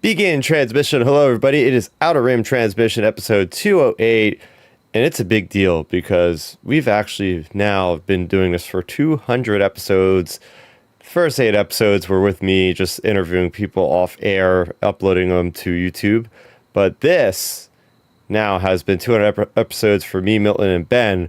Begin transmission. Hello, everybody. It is Outer Rim Transmission, episode 208, and it's a big deal because we've actually now been doing this for 200 episodes. The first 8 episodes were with me just interviewing people off air, uploading them to YouTube, but this now has been 200 episodes for me, Milton, and Ben.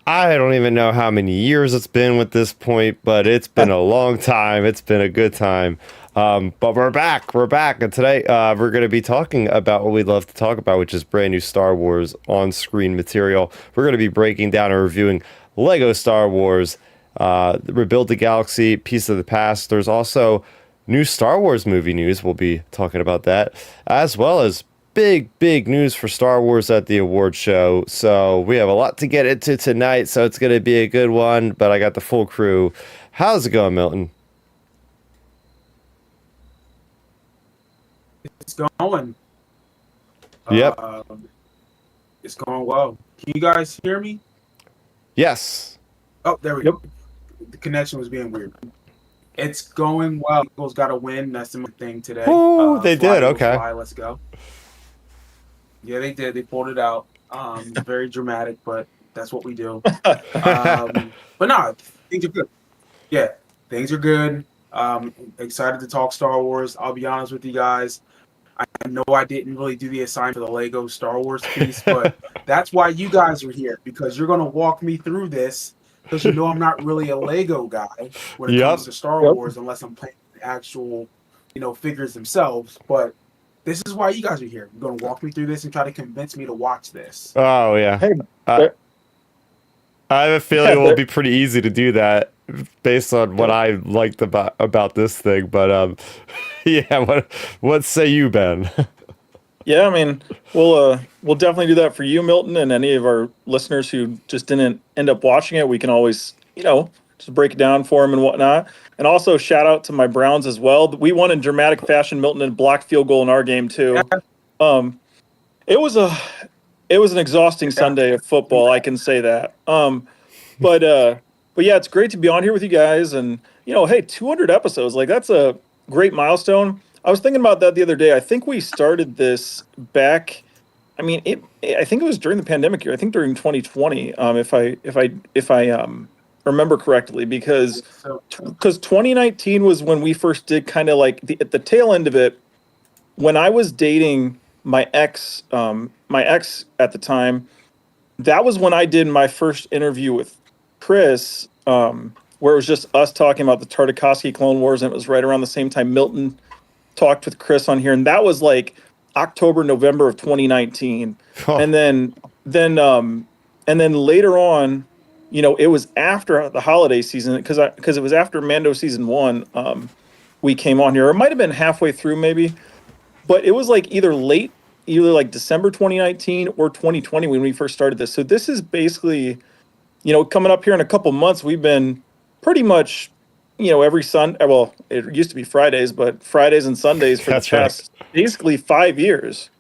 I don't even know how many years it's been at this point, but it's been a long time. It's been a good time. But we're back. And today we're going to be talking about what we love to talk about, which is brand new Star Wars on-screen material. We're going to be breaking down and reviewing Lego Star Wars, Rebuild the Galaxy, Piece of the Past. There's also new Star Wars movie news. We'll be talking about that, as well as big news for Star Wars at the award show. So we have a lot to get into tonight, so it's going to be a good one, but I got the full crew. How's it going, Milton? It's going. Yep. It's going well. Can you guys hear me? Yes. Oh, there we go. The connection was being weird. It's going well. Eagles got a win. That's the thing today. Oh, they did. Okay. Fly, let's go. Yeah, they did. They pulled it out. Very dramatic, but that's what we do. But no, things are good. Yeah, things are good. Excited to talk Star Wars. I'll be honest with you guys. I know I didn't really do the assignment for the Lego Star Wars piece, but that's why you guys are here, because you're going to walk me through this, because you know I'm not really a Lego guy when it comes to Star Wars, unless I'm playing the actual, figures themselves. But this is why you guys are here. You're going to walk me through this and try to convince me to watch this. Oh, yeah. Hey, I have a feeling it will be pretty easy to do that based on what I liked about this thing. But, yeah, what say you, Ben? Yeah, I mean, we'll definitely do that for you, Milton, and any of our listeners who just didn't end up watching it. We can always, just break it down for them and whatnot. And also shout out to my Browns as well. We won in dramatic fashion, Milton, and blocked field goal in our game too. It was an exhausting Sunday of football, I can say that. But yeah, it's great to be on here with you guys. And hey, 200 episodes, like that's a great milestone. I was thinking about that the other day. I think we started this back. I mean, I think it was during the pandemic year. I think during 2020, if I remember correctly, because 2019 was when we first did kind of like at the tail end of it. When I was dating my ex at the time, that was when I did my first interview with Chris, where it was just us talking about the Tartakovsky Clone Wars, and it was right around the same time Milton talked with Chris on here, and that was like October, November of 2019. And then later on, it was after the holiday season, because it was after Mando season 1. We came on here. It might have been halfway through, maybe, but it was like either like December 2019 or 2020 when we first started this. So this is basically, coming up here in a couple months. We've been pretty much, every Sunday. Well, it used to be Fridays, but Fridays and Sundays for the past basically 5 years.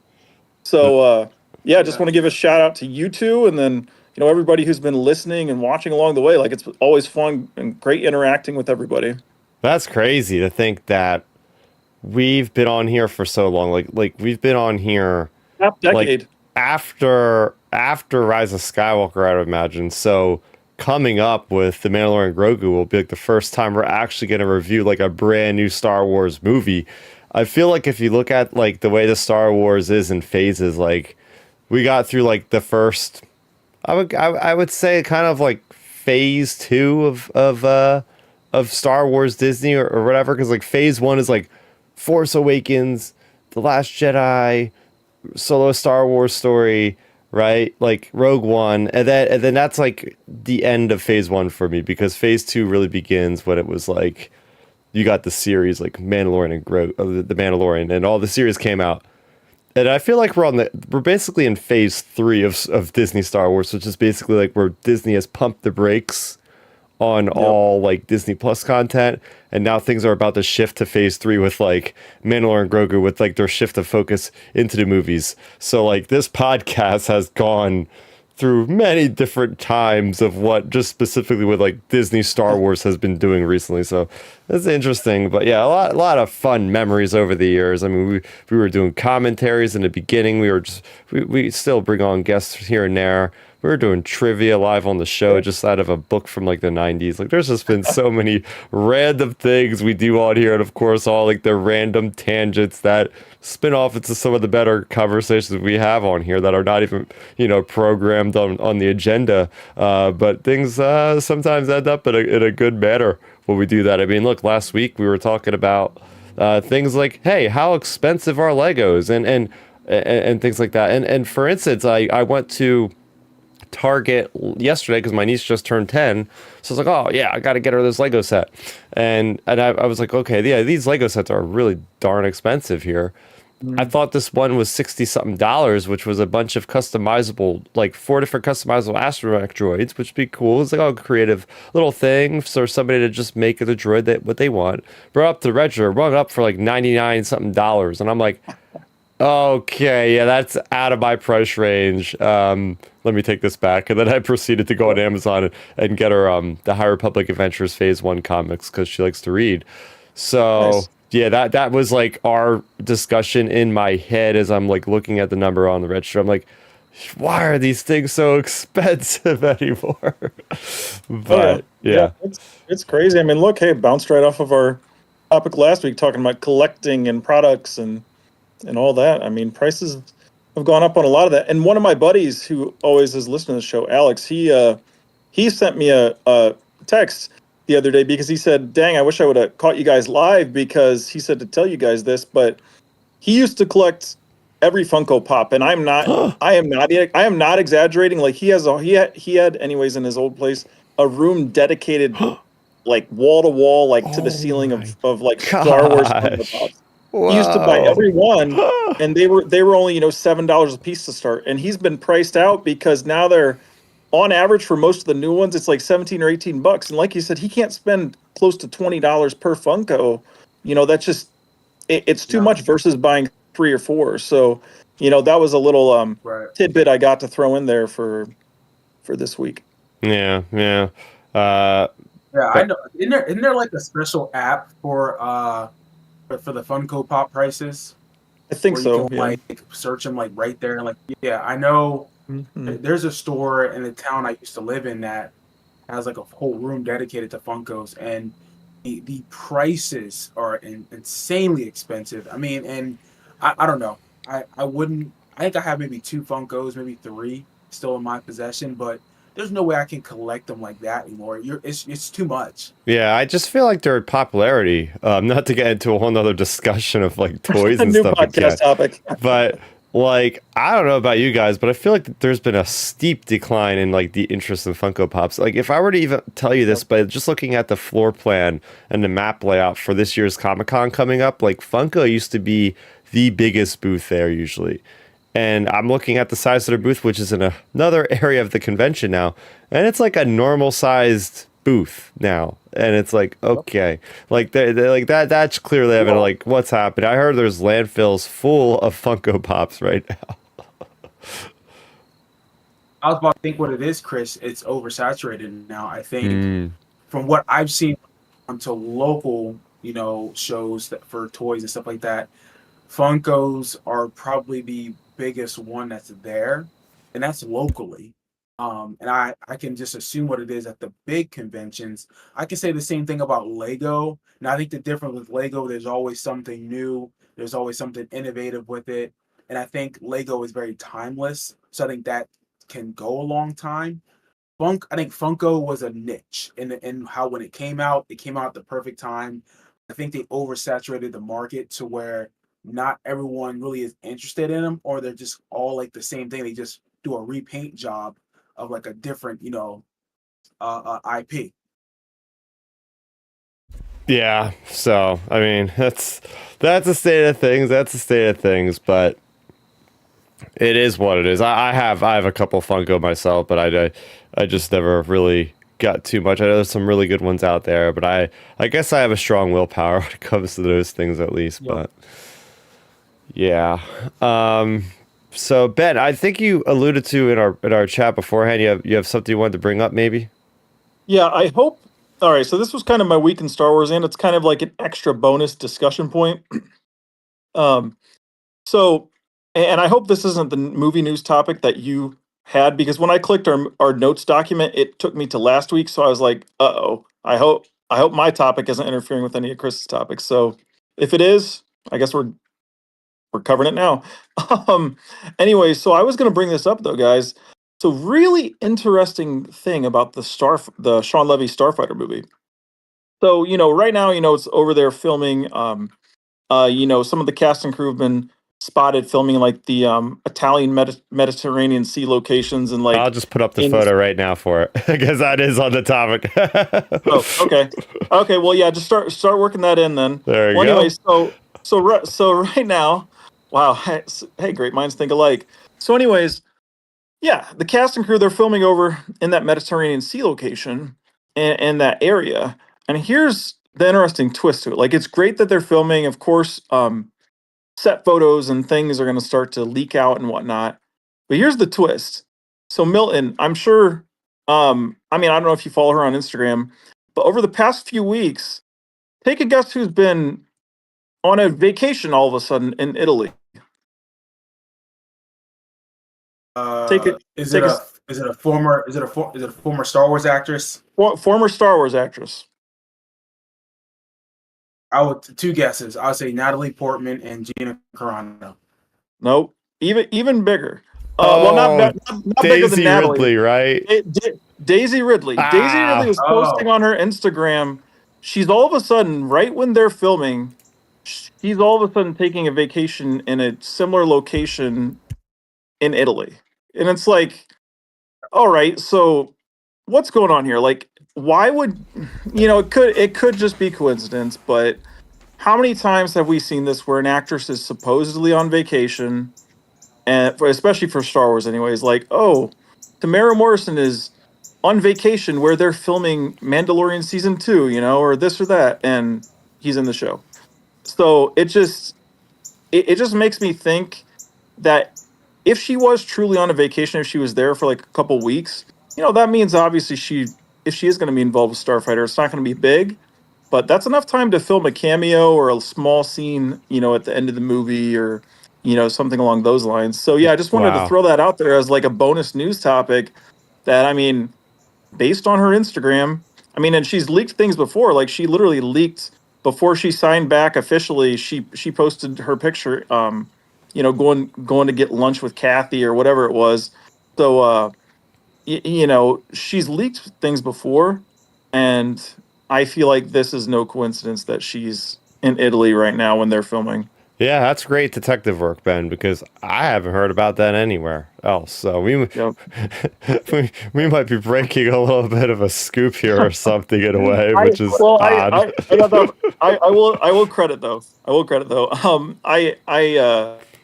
So yeah, just want to give a shout out to you two, and then everybody who's been listening and watching along the way. Like, it's always fun and great interacting with everybody. That's crazy to think that we've been on here for so long. Like we've been on here half decade, like after Rise of Skywalker, I would imagine. So coming up with The Mandalorian Grogu will be like the first time we're actually going to review like a brand new Star Wars movie. I feel like if you look at like the way the Star Wars is in phases, like we got through like the first, I would say kind of like phase 2 of Star Wars Disney or whatever, because like phase 1 is like Force Awakens, The Last Jedi, Solo Star Wars story, right? Like Rogue One, and then that's like the end of phase 1 for me, because phase 2 really begins when it was like you got the series like Mandalorian and the Mandalorian, and all the series came out. And I feel like we're basically in phase 3 of Disney Star Wars, which is basically like where Disney has pumped the brakes on all like Disney Plus content, and now things are about to shift to phase 3 with like Mandalorian and Grogu, with like their shift of focus into the movies. So like this podcast has gone through many different times of what just specifically with like Disney Star Wars has been doing recently. So it's interesting, but yeah, a lot of fun memories over the years. I mean, we were doing commentaries in the beginning. We still bring on guests here and there. We were doing trivia live on the show just out of a book from like the 90s. Like there's just been so many random things we do on here. And of course, all like the random tangents that spin off into some of the better conversations we have on here that are not even, programmed on the agenda. But things sometimes end up in a good manner when we do that. I mean, look, last week we were talking about things like, hey, how expensive are Legos and things like that. And for instance, I went to Target yesterday because my niece just turned 10. So I was like, oh yeah, I got to get her this Lego set. And I was like, okay, yeah, these Lego sets are really darn expensive here. I thought this one was 60 something dollars, which was a bunch of customizable, like 4 different customizable astromech droids, which would be cool. It's like a creative little thing for somebody to just make the droid that what they want. Brought up the register, rung up for like 99 something dollars. And I'm like, okay, yeah, that's out of my price range. Let me take this back. And then I proceeded to go on Amazon and get her the High Republic Adventures Phase 1 comics because she likes to read. So, Nice. yeah, that was like our discussion in my head as I'm like looking at the number on the register. I'm like, why are these things so expensive anymore? But, yeah. It's crazy. I mean, look, hey, bounced right off of our topic last week talking about collecting and products and all that. I mean, prices have gone up on a lot of that. And one of my buddies who always has listened to the show, Alex, he sent me a text the other day because he said, "Dang, I wish I would have caught you guys live," because he said to tell you guys this, but he used to collect every Funko Pop, and I am not exaggerating. Like he had anyways in his old place a room dedicated like wall to wall, like to the ceiling of like Star Wars Funko Pops. He used to buy every one, and they were only $7 a piece to start. And he's been priced out because now they're on average for most of the new ones, it's like 17 or $18. And like you said, he can't spend close to $20 per Funko. That's just it's too much versus buying 3 or 4. So that was a little tidbit I got to throw in there for this week. Yeah. Yeah, I know. Isn't there like a special app for the Funko Pop prices? I think where so. You can Yeah. like search them like right there, and like I know Mhm. there's a store in the town I used to live in that has like a whole room dedicated to Funkos, and the prices are insanely expensive. I mean, and I don't know. I wouldn't. I think I have maybe 2 Funkos, maybe 3 still in my possession, but there's no way I can collect them like that anymore. It's too much. Yeah, I just feel like their popularity, not to get into a whole nother discussion of like toys A and new stuff podcast topic. but like I don't know about you guys, but I feel like there's been a steep decline in like the interest in Funko Pops. Like if I were to even tell you this, but just looking at the floor plan and the map layout for this year's Comic-Con coming up, like Funko used to be the biggest booth there usually. And I'm looking at the size of their booth, which is in another area of the convention now, and it's like a normal sized booth now. And it's like, okay, like they like that's clearly evident. Like what's happening? I heard there's landfills full of Funko Pops right now. I was about to think what it is, Chris. It's oversaturated now. I think from what I've seen onto local, shows that for toys and stuff like that, Funkos are probably the biggest one that's there, and that's locally. And I can just assume what it is at the big conventions. I can say the same thing about Lego. And I think the difference with Lego, there's always something new. There's always something innovative with it. And I think Lego is very timeless. So I think that can go a long time. I think Funko was a niche in how when it came out at the perfect time. I think they oversaturated the market to where not everyone really is interested in them, or they're just all like the same thing. They just do a repaint job of like a different, IP. Yeah, so I mean that's a state of things. That's a state of things, but it is what it is. I have a couple Funko myself, but I just never really got too much. I know there's some really good ones out there, but I guess I have a strong willpower when it comes to those things at least. Yep. But yeah. So Ben, I think you alluded to in our chat beforehand. You have something you wanted to bring up, maybe? Yeah, I hope. All right, so this was kind of my week in Star Wars, and it's kind of like an extra bonus discussion point. Um, so, and I hope this isn't the movie news topic that you had, because when I clicked our notes document, it took me to last week. So I was like, uh oh, I hope my topic isn't interfering with any of Chris's topics. So if it is, I guess we're covering it now. Um, anyway, so I was going to bring this up though, guys. So really interesting thing about the Sean Levy Starfighter movie. So right now, it's over there filming. Some of the cast and crew have been spotted filming like the Italian Mediterranean Sea locations and I'll like just put up the in. photo right now for it because that is on the topic. Oh, okay, okay. Well, yeah, just start working that in then. There you Well, go. anyway, so right now, wow. Hey, great minds think alike. So, anyways, yeah, the cast and crew, they're filming over in that Mediterranean Sea location and that area. And here's the interesting twist to it. Like, it's great that they're filming. Of course, set photos and things are going to start to leak out and whatnot. But here's the twist. So Milton, I'm sure. I mean, I don't know if you follow her on Instagram, but over the past few weeks, take a guess who's been on a vacation all of a sudden in Italy. Take it. Is it Take a a former Star Wars actress? former Star Wars actress. I would two guesses. I would say Natalie Portman and Gina Carano. Nope. Even bigger. Well, Oh, not bigger than Daisy Natalie. Ridley, right? Daisy Ridley. Daisy Ridley was posting on her Instagram. She's all of a sudden, right when they're filming, she's all of a sudden taking a vacation in a similar location in Italy. And it's like, all right, so what's going on here? Like, why would it could just be coincidence, but how many times have we seen this where an actress is supposedly on vacation, and especially for Star Wars, anyways, like, oh, Tamara Morrison is on vacation where they're filming Mandalorian season 2, or this or that, and he's in the show. So it just makes me think that if she was truly on a vacation, if she was there for like a couple weeks, that means obviously if she is going to be involved with Starfighter, it's not going to be big, but that's enough time to film a cameo or a small scene, at the end of the movie, or something along those lines. So yeah, I just wanted to Wow. throw that out there as like a bonus news topic. That, I mean, based on her Instagram, I mean, and she's leaked things before. Like, she literally leaked before she signed back officially. She posted her picture, going to get lunch with Kathy or whatever it was. So she's leaked things before, and I feel like this is no coincidence that she's in Italy right now when they're filming. Yeah, that's great detective work, Ben, because I haven't heard about that anywhere else. So Yep. we might be breaking a little bit of a scoop here or something in a way, I which is well, odd. I got that. I will credit though. I will credit though. I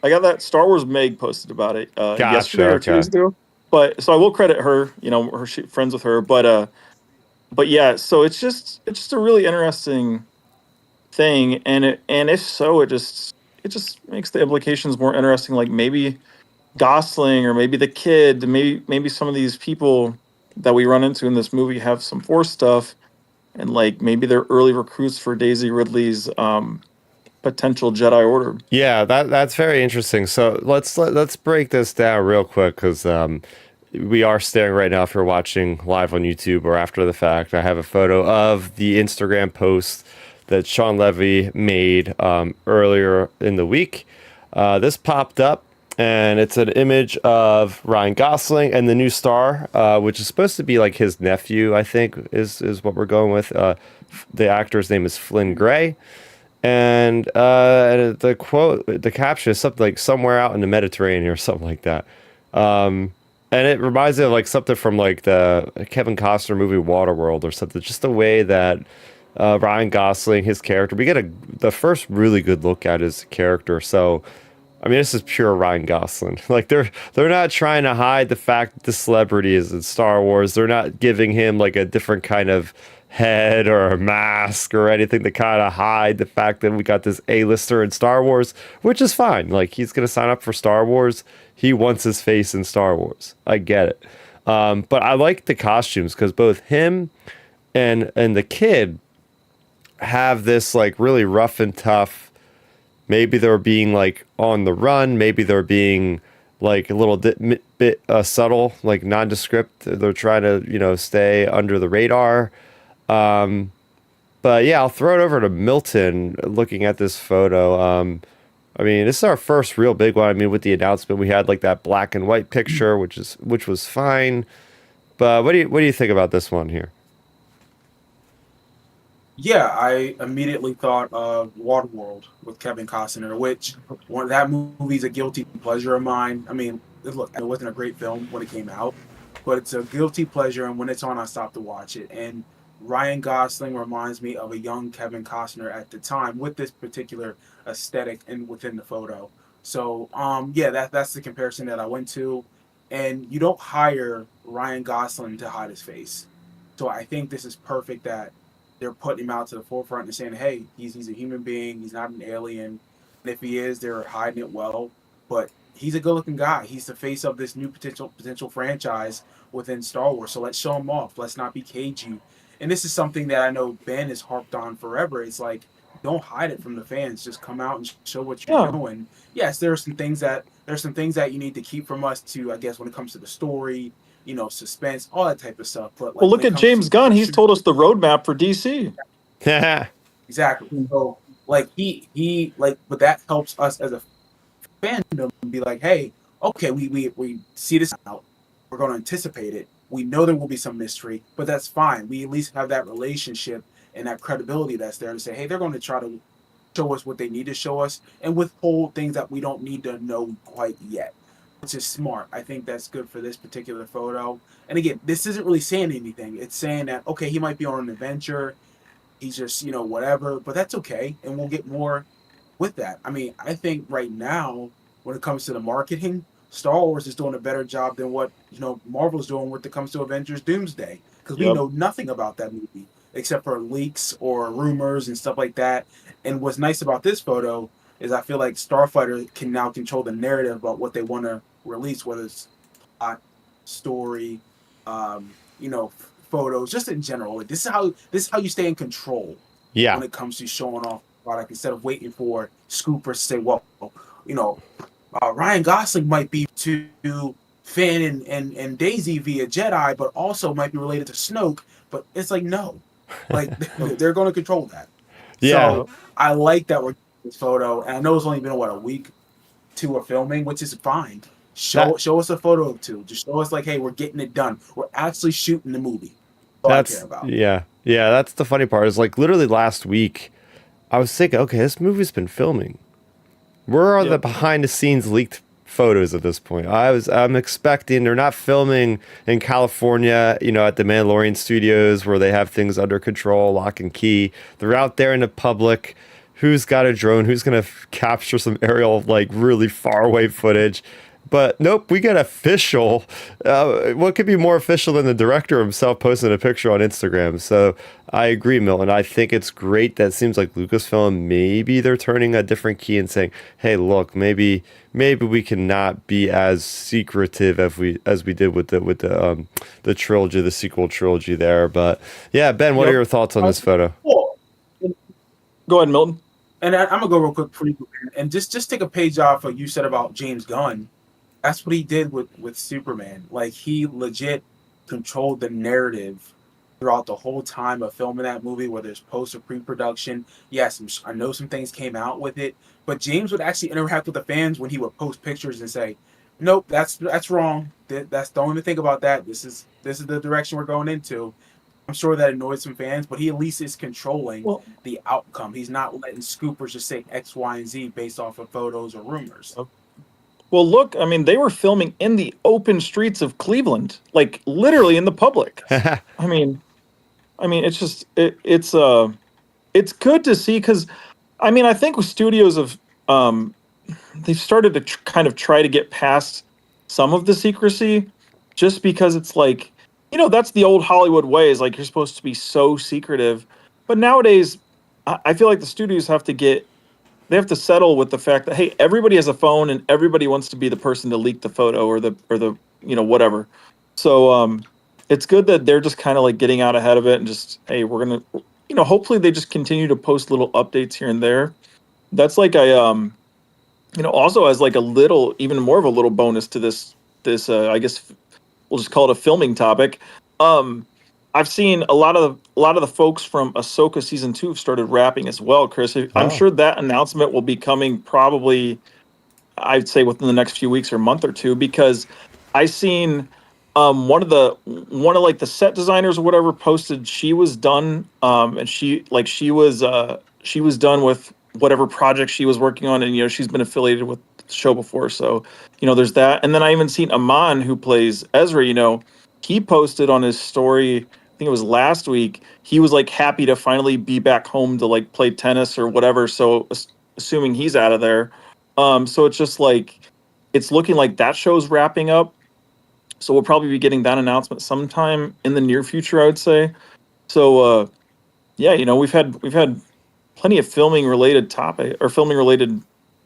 got that Star Wars Meg posted about it Gotcha. yesterday or 2 days ago. But so I will credit her. Friends with her. But yeah. So it's just a really interesting thing, and if so, it just makes the implications more interesting. Like, maybe Gosling, or maybe the kid, maybe some of these people that we run into in this movie have some Force stuff, and like maybe they're early recruits for Daisy Ridley's potential Jedi Order. Yeah, that's very interesting. So let's break this down real quick because we are staring right now. If you're watching live on YouTube or after the fact, I have a photo of the Instagram post that Sean Levy made earlier in the week. This popped up, and it's an image of Ryan Gosling and the new star, which is supposed to be like his nephew, I think, is what we're going with. The actor's name is Flynn Gray. And the caption is something like "somewhere out in the Mediterranean" or something like that. And it reminds me of like something from like the Kevin Costner movie Waterworld or something. Just the way that Ryan Gosling, his character, we get the first really good look at his character. So I mean, this is pure Ryan Gosling. Like they're not trying to hide the fact that the celebrity is in Star Wars. They're not giving him like a different kind of head or a mask or anything to kind of hide the fact that we got this A-lister in Star Wars, which is fine. Like he's gonna sign up for Star Wars. He wants his face in Star Wars. I get it. But I like the costumes because both him and the kid have this like really rough and tough. Maybe they're being like on the run. Maybe they're being like a little bit subtle, like nondescript. They're trying to, stay under the radar. But yeah, I'll throw it over to Milton looking at this photo. I mean, this is our first real big one. I mean, with the announcement, we had like that black and white picture, which was fine. But what do you think about this one here? Yeah, I immediately thought of Waterworld with Kevin Costner, which that movie's a guilty pleasure of mine. I mean, look, it wasn't a great film when it came out, but it's a guilty pleasure, and when it's on, I stop to watch it. And Ryan Gosling reminds me of a young Kevin Costner at the time with this particular aesthetic and within the photo. So, yeah, that's the comparison that I went to. And you don't hire Ryan Gosling to hide his face. So I think this is perfect that they're putting him out to the forefront and saying, hey, he's a human being, he's not an alien. And if he is, they're hiding it well. But he's a good looking guy. He's the face of this new potential franchise within Star Wars. So let's show him off. Let's not be cagey. And this is something that I know Ben has harped on forever. It's like, don't hide it from the fans. Just come out and show what you're doing. Yes, there's some things that you need to keep from us to, I guess, when it comes to the story, suspense, all that type of stuff. But like, well, look at James Gunn. He's told us the roadmap for DC. Exactly. So like but that helps us as a fandom be like, hey, okay, we see this out. We're going to anticipate it. We know there will be some mystery, but that's fine. We at least have that relationship and that credibility that's there to say, hey, they're going to try to show us what they need to show us and withhold things that we don't need to know quite yet, which is smart. I think that's good for this particular photo. And again, this isn't really saying anything. It's saying that, okay, he might be on an adventure. He's just, whatever, but that's okay. And we'll get more with that. I mean, I think right now, when it comes to the marketing, Star Wars is doing a better job than what, Marvel's doing when it comes to Avengers Doomsday. Because we know nothing about that movie except for leaks or rumors and stuff like that. And what's nice about this photo is I feel like Starfighter can now control the narrative about what they want to release, whether it's plot, story, photos, just in general. Like, this is how you stay in control. Yeah. When it comes to showing off product instead of waiting for scoopers to say, well, Ryan Gosling might be to Finn and Daisy via Jedi, but also might be related to Snoke. But it's like, no, like they're going to control that. Yeah. So I like that we're getting this photo, and I know it's only been a week, 2 of filming, which is fine. Show us a photo or two. Just show us like, hey, we're getting it done. We're actually shooting the movie. That's all I care about. Yeah. That's the funny part. Is like literally last week, I was thinking, okay, this movie's been filming. Where are the behind the scenes leaked photos at this point? I'm expecting they're not filming in California, at the Mandalorian studios where they have things under control, lock and key. They're out there in the public. Who's got a drone? Who's going to capture some aerial, like really far away footage? But nope, we get official. What could be more official than the director himself posting a picture on Instagram? So I agree, Milton. I think it's great that it seems like Lucasfilm, maybe they're turning a different key and saying, hey, look, maybe we cannot be as secretive as we did with the trilogy, the sequel trilogy there. But yeah, Ben, what are your thoughts on this photo? Go ahead, Milton. And I'm gonna go real quick for you, and just take a page off what you said about James Gunn. That's what he did with Superman. Like, he legit controlled the narrative throughout the whole time of filming that movie, whether it's post or pre-production. Yes, I know some things came out with it, but James would actually interact with the fans when he would post pictures and say, nope, that's wrong. That's don't even think about that. This is the direction we're going into. I'm sure that annoys some fans, but he at least is controlling the outcome. He's not letting scoopers just say X, Y, and Z based off of photos or rumors. Well, look, I mean, they were filming in the open streets of Cleveland, like literally in the public. I mean, it's just it's good to see because, I mean, I think studios have they've started to kind of try to get past some of the secrecy, just because it's like, that's the old Hollywood way, is like you're supposed to be so secretive. But nowadays, I feel like the studios they have to settle with the fact that, hey, everybody has a phone and everybody wants to be the person to leak the photo or the whatever. So it's good that they're just kind of like getting out ahead of it and just, hey, we're gonna, hopefully they just continue to post little updates here and there. That's like also as like a little, even more of a little bonus to this I guess we'll just call it a filming topic. Um, I've seen a lot of the folks from Ahsoka season 2 have started rapping as well, Chris. I'm Oh, sure that announcement will be coming probably, I'd say, within the next few weeks or month or two, because I seen one of like the set designers or whatever posted she was done, and she was done with whatever project she was working on, and she's been affiliated with the show before, so there's that. And then I even seen Amon, who plays Ezra, he posted on his story, I think it was last week, he was like happy to finally be back home to like play tennis or whatever, so assuming he's out of there. So it's just like it's looking like that show's wrapping up. So we'll probably be getting that announcement sometime in the near future, I would say. So yeah, we've had plenty of filming related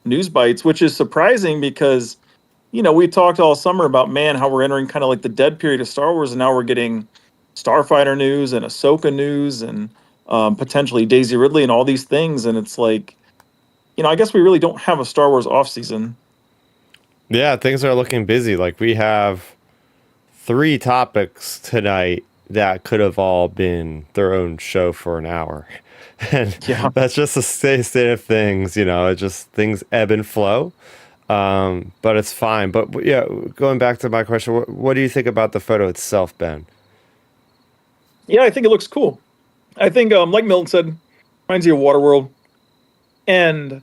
news bites, which is surprising because we talked all summer about, man, how we're entering kind of like the dead period of Star Wars, and now we're getting Starfighter news and Ahsoka news and potentially Daisy Ridley and all these things, and it's like, I guess we really don't have a Star Wars off season. yeah, things are looking busy. Like we have three topics tonight that could have all been their own show for an hour. And Yeah. that's just the state of things, it just things ebb and flow. But it's fine. But yeah, going back to my question, what do you think about the photo itself, Ben? Yeah, I think it looks cool. I think, like Milton said, reminds you of Waterworld, and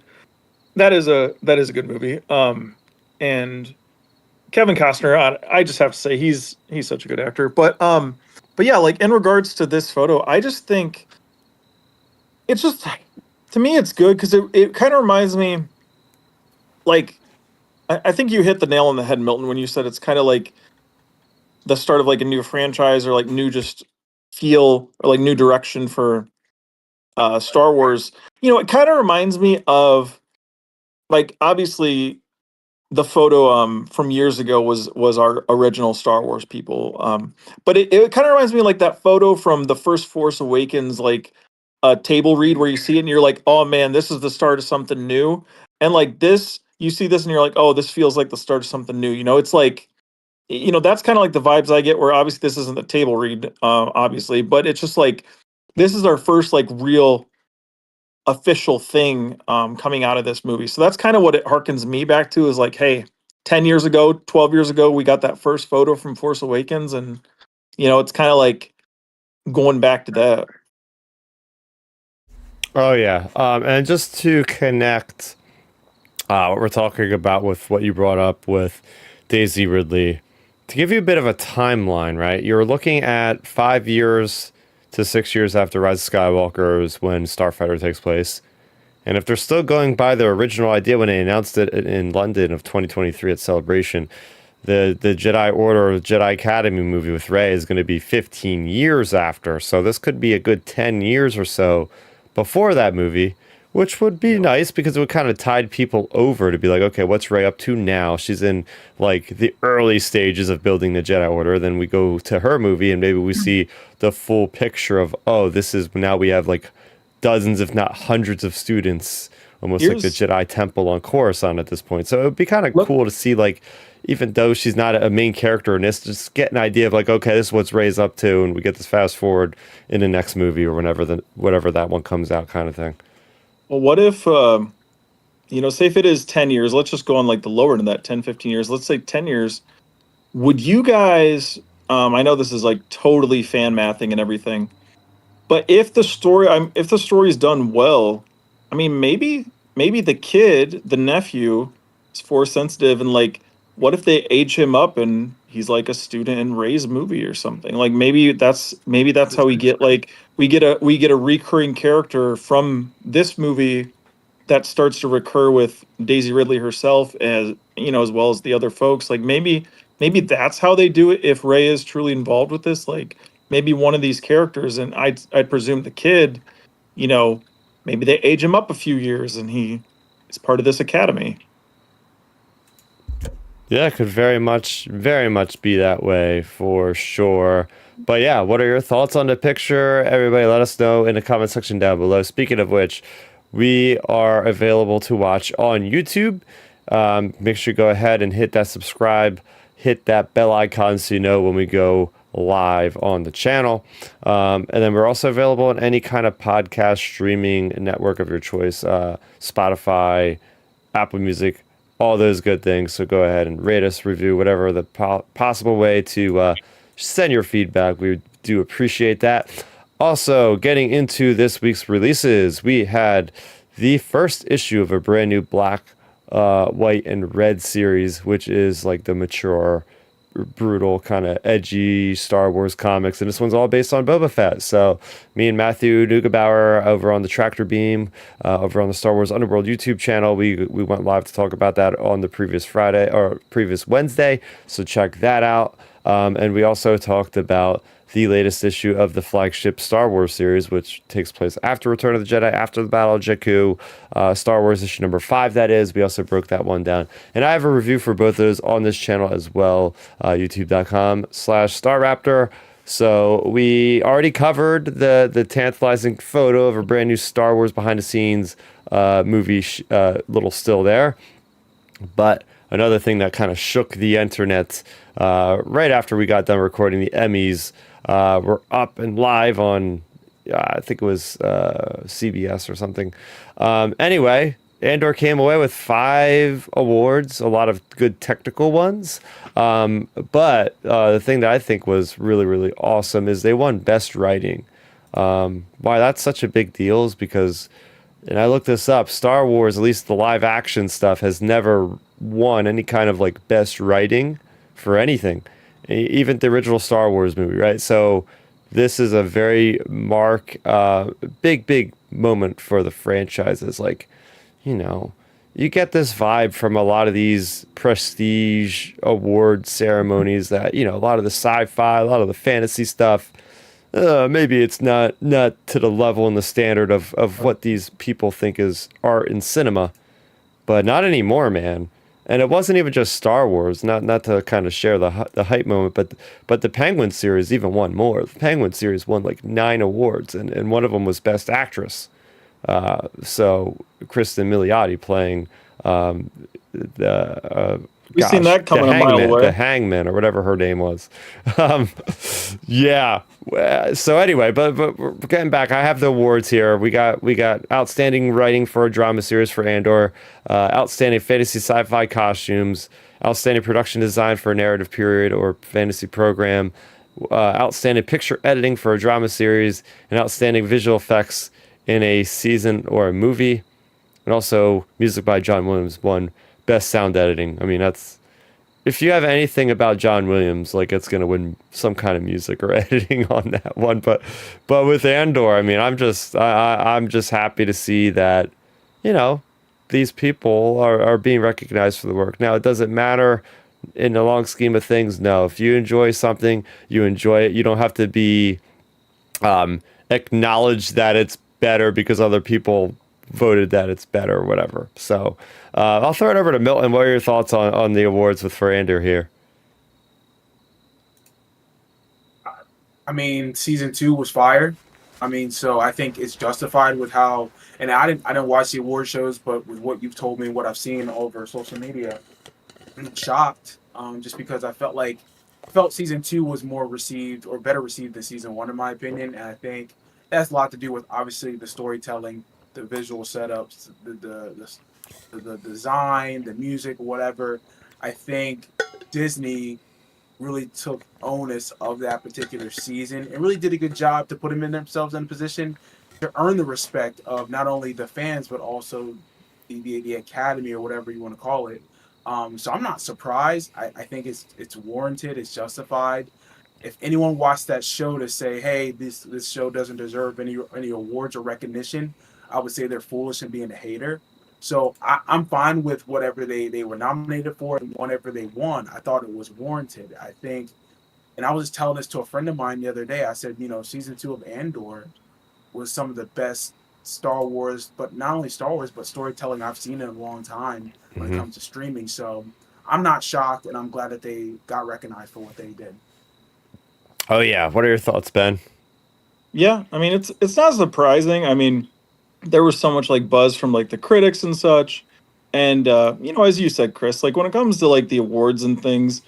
that is a good movie. And Kevin Costner, I just have to say he's such a good actor. But yeah, like in regards to this photo, I just think it's just, to me it's good because it kind of reminds me, like, I think you hit the nail on the head, Milton, when you said it's kind of like the start of like a new franchise, or like new just feel, or like new direction for Star Wars. It kind of reminds me of, like, obviously the photo from years ago was our original Star Wars people. But it kind of reminds me of like that photo from the first Force Awakens, like a table read where you see it and you're like, oh man, this is the start of something new. And like this, you see this and you're like, oh, this feels like the start of something new. It's like, that's kind of like the vibes I get, where obviously this isn't the table read, obviously, but it's just like this is our first like real official thing coming out of this movie. So that's kind of what it harkens me back to, is like, hey, 10 years ago, 12 years ago, we got that first photo from Force Awakens. And, it's kind of like going back to that. Oh yeah. And just to connect what we're talking about with what you brought up with Daisy Ridley, to give you a bit of a timeline, right? You're looking at 5 years to 6 years after Rise of Skywalker is when Starfighter takes place. And if they're still going by their original idea when they announced it in London of 2023 at Celebration, the Jedi Order or Jedi Academy movie with Rey is going to be 15 years after. So this could be a good 10 years or so before that movie, which would be nice because it would kind of tide people over to be like, okay, what's Rey up to now? She's in like the early stages of building the Jedi Order. Then we go to her movie and maybe we see the full picture of, oh, this is now we have like dozens, if not hundreds of students, almost like the Here's Jedi Temple on Coruscant at this point. So it would be kind of look cool to see, like, even though she's not a main character in this, just get an idea of like, okay, this is what's Rey's up to, and we get this fast forward in the next movie or whatever that one comes out, kind of thing. Well, what if say if it is 10 years, let's just go on like the lower end of that, 10, 15 years. Let's say 10 years. Would you guys, I know this is like totally fan mathing and everything, but if the story is done well, I mean, maybe the kid, the nephew, is force sensitive, and like, what if they age him up and he's like a student in Ray's movie or something? Like maybe that's how we get, like, we get a recurring character from this movie that starts to recur with Daisy Ridley herself, as you know, as well as the other folks. Like maybe that's how they do it. If Ray is truly involved with this, like maybe one of these characters, and I'd presume the kid, you know, maybe they age him up a few years, and he is part of this academy. Yeah, it could very much be that way for sure. But yeah, what are your thoughts on the picture? Everybody, let us know in the comment section down below. Speaking of which, we are available to watch on YouTube. Make sure you go ahead and hit that subscribe, hit that bell icon so you know when we go live on the channel. And then we're also available on any kind of podcast streaming network of your choice, Spotify, Apple Music, all those good things. So go ahead and rate us, review, whatever the possible way to send your feedback. We do appreciate that. Also, getting into this week's releases, we had the first issue of a brand new Black, White, and Red series, which is like the mature, brutal, kind of edgy Star Wars comics, and this one's all based on Boba Fett. So me and Matthew Neugebauer over on the Tractor Beam, over on the Star Wars Underworld YouTube channel, we went live to talk about that on the previous Friday or previous Wednesday. So check that out. And we also talked about the latest issue of the flagship Star Wars series, which takes place after Return of the Jedi, after the Battle of Jakku, Star Wars issue number 5, that is. We also broke that one down. And I have a review for both of those on this channel as well, youtube.com/Starrapter. So we already covered the tantalizing photo of a brand new Star Wars behind the scenes movie, little still there. But another thing that kind of shook the internet right after we got done recording the Emmys, we're up and live on, I think it was CBS or something. Anyway, Andor came away with 5 awards, a lot of good technical ones. But the thing that I think was really, really awesome is they won Best Writing. Why that's such a big deal is because, and I looked this up, Star Wars, at least the live action stuff, has never won any kind of like best writing for anything, even the original Star Wars movie, right? So this is a very big moment for the franchises. Like, you know, you get this vibe from a lot of these prestige award ceremonies that, you know, a lot of the sci-fi, a lot of the fantasy stuff, maybe it's not to the level and the standard of what these people think is art in cinema, but not anymore, man. And it wasn't even just Star Wars, not to kind of share the hype moment, but the Penguin series even won more. The Penguin series won like 9 awards, and one of them was Best Actress. So Kristen Milioti playing the We've seen that coming a mile away. the Hangman, or whatever her name was. Yeah. So anyway, but we're getting back. I have the awards here. We got outstanding writing for a drama series for Andor, outstanding fantasy sci-fi costumes, outstanding production design for a narrative period or fantasy program, outstanding picture editing for a drama series, and outstanding visual effects in a season or a movie. And also music by John Williams won best sound editing. I mean, that's, if you have anything about John Williams, like, it's gonna win some kind of music or editing on that one. But with Andor, I mean, I'm just happy to see that, you know, these people are being recognized for the work. Now, it doesn't matter in the long scheme of things. No, if you enjoy something, you enjoy it. You don't have to be acknowledged that it's better because other people voted that it's better or whatever. So I'll throw it over to Milton. What are your thoughts on the awards with for Andor here? I mean, season 2 was fire. I mean, so I think it's justified with how, and I didn't watch the award shows, but with what you've told me and what I've seen over social media, I'm shocked. Just because I felt season 2 was more received or better received than season 1 in my opinion, and I think that's a lot to do with obviously the storytelling, the visual setups, the design, the music, whatever. I think Disney really took onus of that particular season and really did a good job to put them in themselves in a position to earn the respect of not only the fans but also the academy or whatever you want to call it. So I'm not surprised. I think it's warranted. It's justified. If anyone watched that show to say, "Hey, this show doesn't deserve any awards or recognition," I would say they're foolish and being a hater. So I'm fine with whatever they were nominated for and whatever they won. I thought it was warranted. I think, and I was just telling this to a friend of mine the other day. I said, season 2 of Andor was some of the best Star Wars, but not only Star Wars, but storytelling I've seen in a long time when it Hmm. comes to streaming. So I'm not shocked, and I'm glad that they got recognized for what they did. Oh yeah, what are your thoughts, Ben? Yeah, I mean it's not surprising. I mean, there was so much like buzz from like the critics and such. And as you said, Chris, like when it comes to like the awards and things,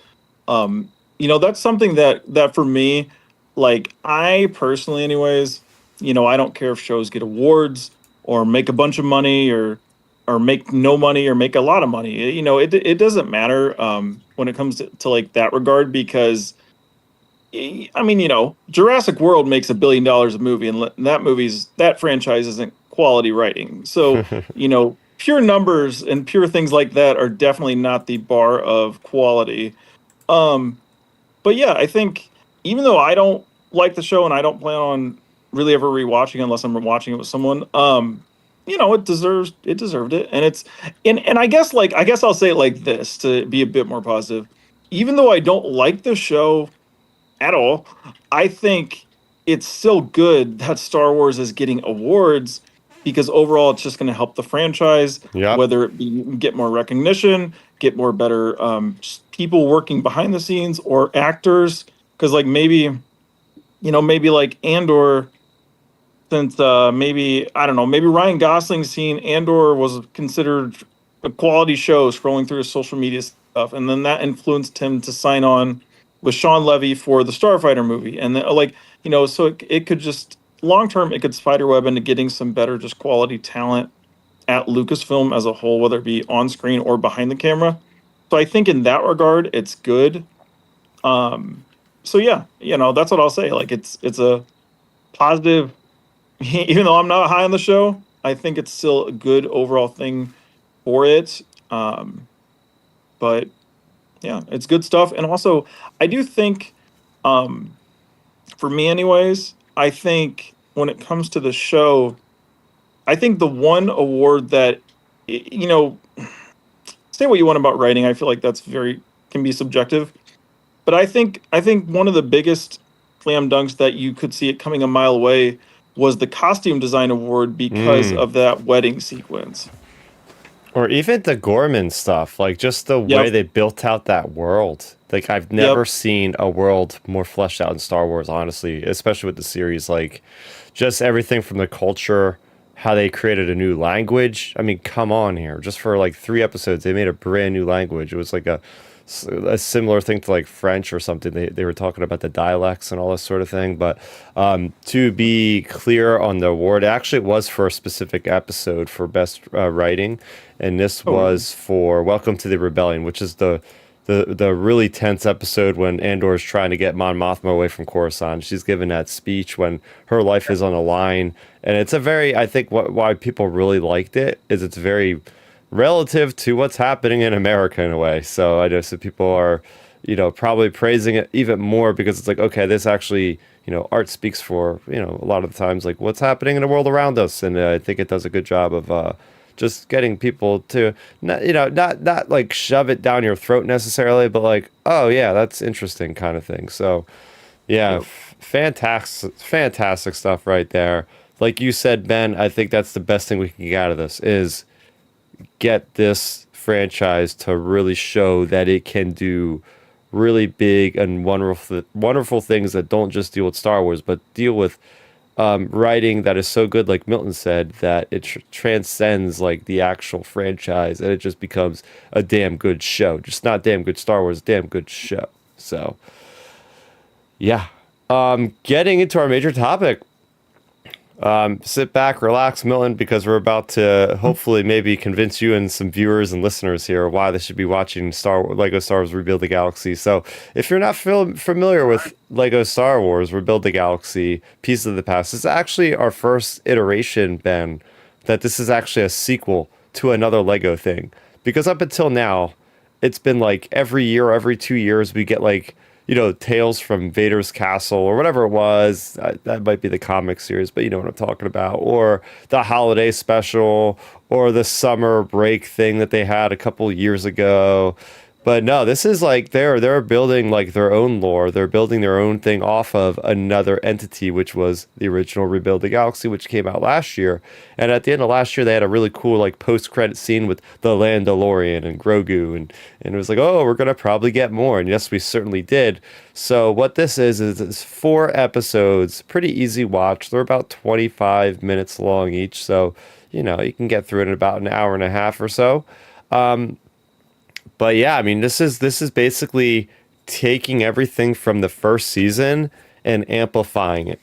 that's something that for me, like I personally anyways, I don't care if shows get awards or make a bunch of money or make no money or make a lot of money. It doesn't matter when it comes to like that regard because I mean, Jurassic World makes $1 billion a movie, and that franchise isn't quality writing. So, pure numbers and pure things like that are definitely not the bar of quality. Um, but yeah, I think even though I don't like the show and I don't plan on really ever rewatching unless I'm watching it with someone, it deserved it, and and I guess I'll say it like this to be a bit more positive. Even though I don't like the show at all. I think it's still good that Star Wars is getting awards because overall it's just going to help the franchise, Yep. whether it be get more recognition, get more better people working behind the scenes or actors. Because like maybe like Andor since maybe I don't know, maybe Ryan Gosling seen Andor was considered a quality show scrolling through his social media stuff, and then that influenced him to sign on with Sean Levy for the Starfighter movie, and then, like so it could just long term it could spiderweb into getting some better just quality talent at Lucasfilm as a whole, whether it be on screen or behind the camera. So I think in that regard, it's good. Um, so yeah, that's what I'll say. Like it's a positive even though I'm not high on the show, I think it's still a good overall thing for it. Um, but yeah, it's good stuff. And also, I do think, um, for me, anyways, I think when it comes to the show, I think the one award that, say what you want about writing, I feel like that's very can be subjective. But I think one of the biggest slam dunks that you could see it coming a mile away was the costume design award because Mm. of that wedding sequence. Or even the Gorman stuff, like just the way Yep. they built out that world. Like I've never Yep. seen a world more fleshed out in Star Wars, honestly, especially with the series. Like just everything from the culture, how they created a new language. I mean, come on here. Just for like 3 episodes, they made a brand new language. It was like a similar thing to like French or something. They were talking about the dialects and all this sort of thing. But to be clear on the award, actually, it was for a specific episode for best writing, and this Oh, really? was for Welcome to the Rebellion, which is the really tense episode when Andor is trying to get Mon Mothma away from Coruscant. She's giving that speech when her life is on the line, and it's a very I think why people really liked it is it's very relative to what's happening in America in a way. So I know some people are, probably praising it even more because it's like, okay, this actually, art speaks for, a lot of the times like what's happening in the world around us. And I think it does a good job of just getting people to, not like shove it down your throat necessarily, but like, oh yeah, that's interesting kind of thing. So yeah, Yep. fantastic stuff right there. Like you said, Ben, I think that's the best thing we can get out of this is get this franchise to really show that it can do really big and wonderful things that don't just deal with Star Wars, but deal with writing that is so good, like Milton said, that it transcends like the actual franchise and it just becomes a damn good show. Just not damn good Star Wars, damn good show. So, yeah. Getting into our major topic, sit back, relax, Milton, because we're about to hopefully maybe convince you and some viewers and listeners here why they should be watching Lego Star Wars Rebuild the Galaxy. So, if you're not familiar All with right. Lego Star Wars Rebuild the Galaxy, Pieces of the Past, it's actually our first iteration, Ben, that this is actually a sequel to another Lego thing. Because up until now, it's been like every year, every 2 years, we get like Tales from Vader's Castle or whatever it was. That might be the comic series, but you know what I'm talking about. Or the holiday special or the summer break thing that they had a couple years ago. But no, this is like they're building like their own lore. They're building their own thing off of another entity, which was the original Rebuild the Galaxy, which came out last year. And at the end of last year, they had a really cool like post-credit scene with the Landalorian and Grogu, and it was like, oh, we're gonna probably get more. And yes, we certainly did. So what this is it's 4 episodes, pretty easy watch. They're about 25 minutes long each, so you can get through it in about an hour and a half or so. But yeah, I mean, this is basically taking everything from the first season and amplifying it.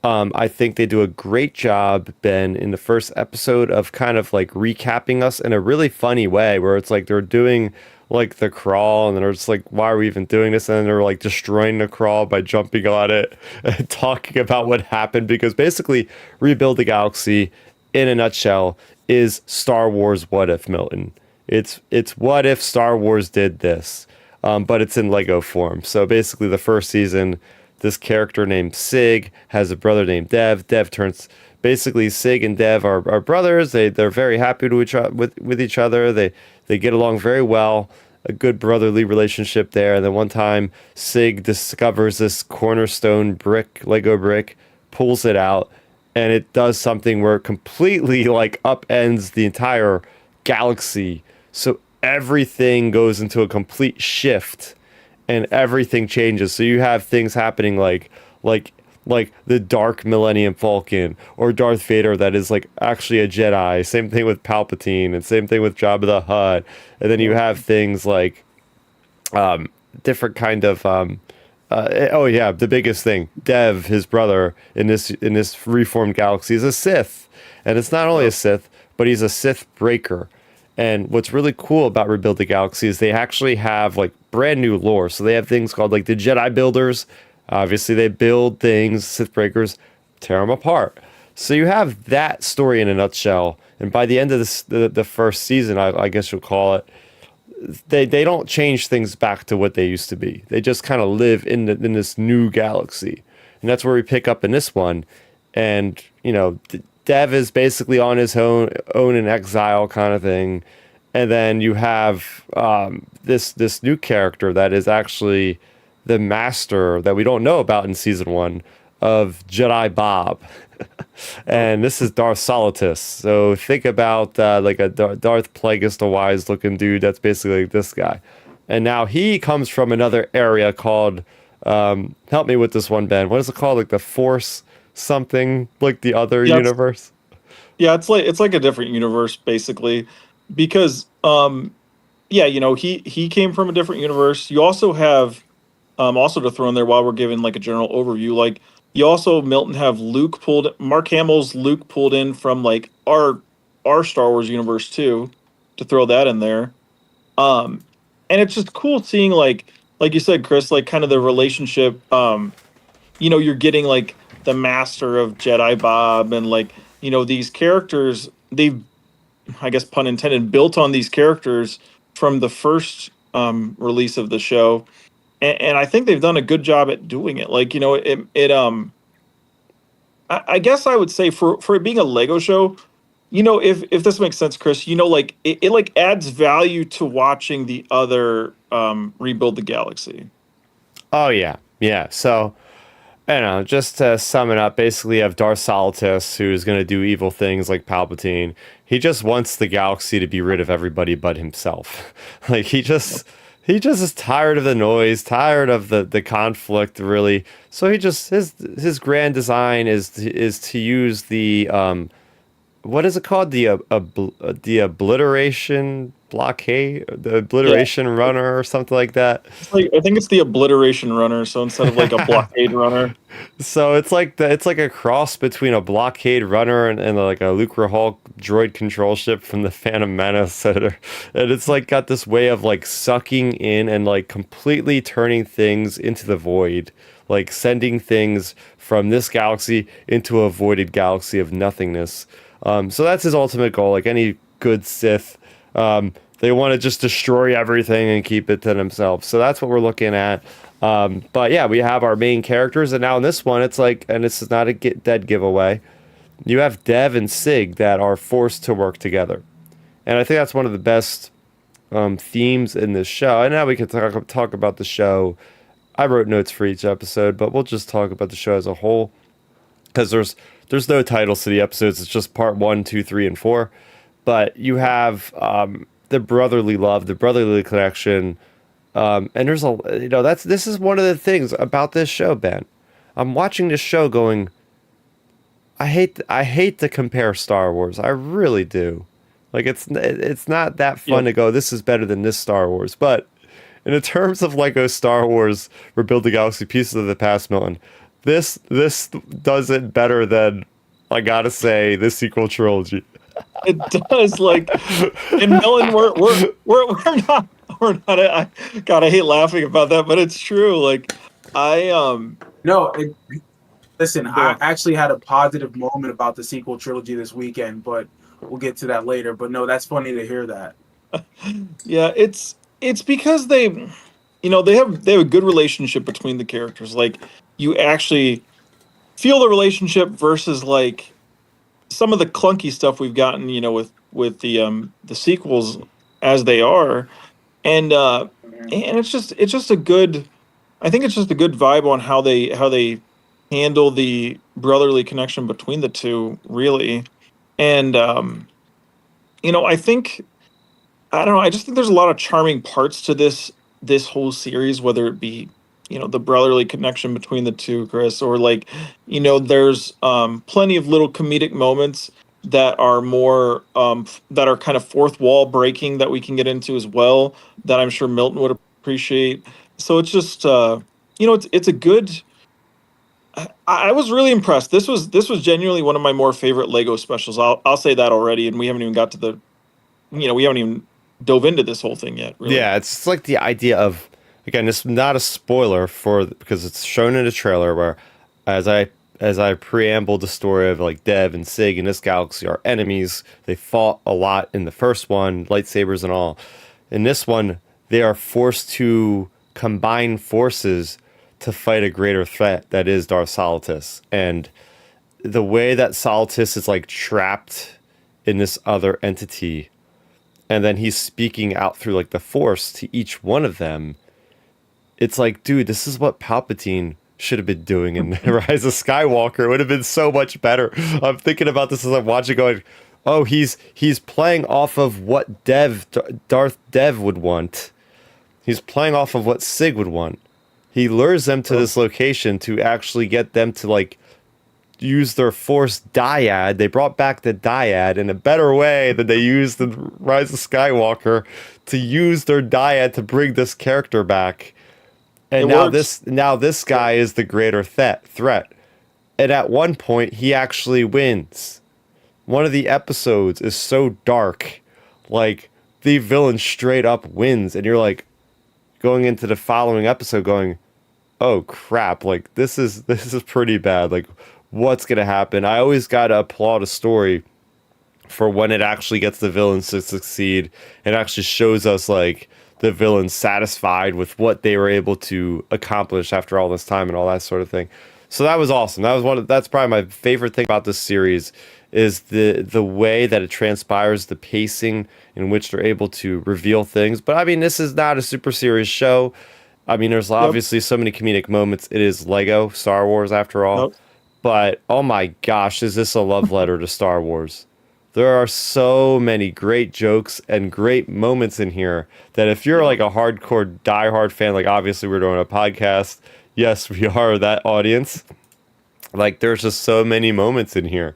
I think they do a great job, Ben, in the first episode of kind of like recapping us in a really funny way, where it's like they're doing like the crawl and they're just like, why are we even doing this? And then they're like destroying the crawl by jumping on it and talking about what happened, because basically Rebuild the Galaxy in a nutshell is Star Wars What If, Milton. It's what if Star Wars did this, but it's in Lego form. So basically, the first season, this character named Sig has a brother named Dev. Dev turns basically Sig and Dev are brothers. They're very happy with each other. They get along very well. A good brotherly relationship there. And then one time, Sig discovers this cornerstone Lego brick, pulls it out, and it does something where it completely like upends the entire galaxy. So everything goes into a complete shift and everything changes. So you have things happening like the Dark Millennium Falcon or Darth Vader that is like actually a Jedi. Same thing with Palpatine and same thing with Jabba the Hutt. And then you have things like different kind of oh yeah, the biggest thing, Dev, his brother in this reformed galaxy, is a Sith. And it's not only a Sith, but he's a Sith breaker. And what's really cool about Rebuild the Galaxy is they actually have like brand new lore. So they have things called like the Jedi Builders. Obviously, they build things, Sith breakers, tear them apart. So you have that story in a nutshell. And by the end of the first season, I guess you'll call it, they don't change things back to what they used to be. They just kind of live in this new galaxy. And that's where we pick up in this one. And, Dev is basically on his own in exile kind of thing. And then you have this new character that is actually the master that we don't know about in season 1 of Jedi Bob. And this is Darth Salatus. So think about like a Darth Plagueis, the wise looking dude. That's basically like this guy. And now he comes from another area called, help me with this one, Ben. What is it called? Like the Force something, like the other universe? Yeah, it's like a different universe basically, because he came from a different universe. You also have also to throw in there while we're giving like a general overview, like you also, Milton, have Mark Hamill's Luke pulled in from like our Star Wars universe too, to throw that in there. And it's just cool seeing like you said, Chris, like kind of the relationship. You're getting like the master of Jedi Bob and like, these characters, they've, I guess pun intended, built on these characters from the first release of the show. And I think they've done a good job at doing it. Like, I guess I would say for it being a Lego show, if this makes sense, Chris, like it like adds value to watching the other Rebuild the Galaxy. Oh yeah. Yeah. So I don't know, just to sum it up, basically you have Darth Salatus, who's going to do evil things like Palpatine. He just wants the galaxy to be rid of everybody but himself. Like he just is tired of the noise, tired of the conflict, really. So his grand design is to use the what is it called? The obliteration blockade, the obliteration runner or something like that. It's like, I think it's the obliteration runner. So instead of like a blockade runner. So it's like a cross between a blockade runner and like a Lucre Hall droid control ship from the Phantom Menace. And it's like got this way of like sucking in and like completely turning things into the void, like sending things from this galaxy into a voided galaxy of nothingness. So that's his ultimate goal. Like any good Sith, They want to just destroy everything and keep it to themselves. So that's what we're looking at. But yeah, we have our main characters, and now in this one, it's like, and this is not a dead giveaway. You have Dev and Sig that are forced to work together, and I think that's one of the best themes in this show. And now we can talk about the show. I wrote notes for each episode, but we'll just talk about the show as a whole because there's no titles to the episodes. It's just part 1, 2, 3, and 4. But you have the brotherly love, the brotherly connection, and there's this is one of the things about this show, Ben. I'm watching this show going, I hate to compare Star Wars. I really do. Like it's not that fun to go, this is better than this Star Wars. But in the terms of Lego Star Wars Rebuild the Galaxy Pieces of the Past, Milton, this does it better than, I gotta say, the sequel trilogy. It does, like, and Milton, we're not. God, I hate laughing about that, but it's true. Like, No, listen, I actually had a positive moment about the sequel trilogy this weekend, but we'll get to that later. But no, that's funny to hear that. Yeah, it's because they have a good relationship between the characters. Like, you actually feel the relationship versus like some of the clunky stuff we've gotten, with the sequels as they are, and it's just a good. I think it's just a good vibe on how they handle the brotherly connection between the two, really, and I think I don't know. I just think there's a lot of charming parts to this whole series, whether it be the brotherly connection between the two, Chris, or like there's plenty of little comedic moments that are more that are kind of fourth wall breaking that we can get into as well, that I'm sure Milton would appreciate. So it's just it's a good. I was really impressed. This was genuinely one of my more favorite Lego specials. I'll say that already, and we haven't even got to we haven't even dove into this whole thing yet. Really. Yeah, it's like the idea of, again, it's not a spoiler because it's shown in a trailer where, as I preamble the story of like Dev and Sig in this galaxy are enemies. They fought a lot in the first one, lightsabers and all. In this one, they are forced to combine forces to fight a greater threat that is Darth Salatus. And the way that Salatus is like trapped in this other entity, and then he's speaking out through like the Force to each one of them. It's like, dude, this is what Palpatine should have been doing in Rise of Skywalker. It would have been so much better. I'm thinking about this as I'm watching, going, oh, he's playing off of what Darth Dev would want. He's playing off of what Sig would want. He lures them to this location to actually get them to like use their Force dyad. They brought back the dyad in a better way than they used in Rise of Skywalker, to use their dyad to bring this character back. And now this guy is the greater threat. And at one point, he actually wins. One of the episodes is so dark, like the villain straight up wins, and you're like going into the following episode going, oh crap, like this is pretty bad. Like, what's gonna happen? I always gotta applaud a story for when it actually gets the villains to succeed and actually shows us like the villains satisfied with what they were able to accomplish after all this time and all that sort of thing. So that was awesome. That's probably my favorite thing about this series, is the way that it transpires, the pacing in which they're able to reveal things. But I mean, this is not a super serious show. I mean, there's obviously so many comedic moments. It is Lego Star Wars after all. But oh my gosh, is this a love letter to Star Wars? There are so many great jokes and great moments in here that if you're like a hardcore diehard fan, like obviously we're doing a podcast. Yes, we are that audience. Like, there's just so many moments in here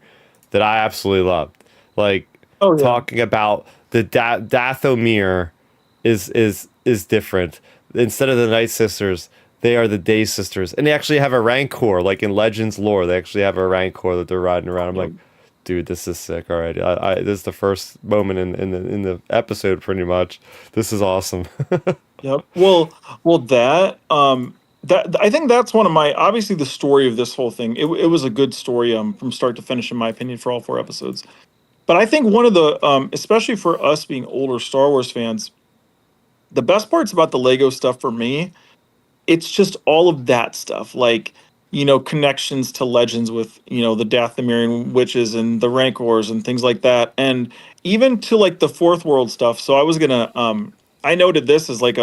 that I absolutely loved. Like talking about the Dathomir is different. Instead of the Night Sisters, they are the Day Sisters, and they actually have a Rancor. Like in Legends lore, they actually have a Rancor that they're riding around. I'm like, dude, this is sick already. This is the first moment in the episode, pretty much. This is awesome. Yep. Well, that I think that's one of my, obviously the story of this whole thing. It was a good story from start to finish, in my opinion, for all 4 episodes. But I think one of the, especially for us being older Star Wars fans, the best parts about the Lego stuff for me, it's just all of that stuff, like, connections to legends with, the Dathomirian witches and the Rancors and things like that, and even to like the Fourth World stuff. So I was gonna, I noted this as like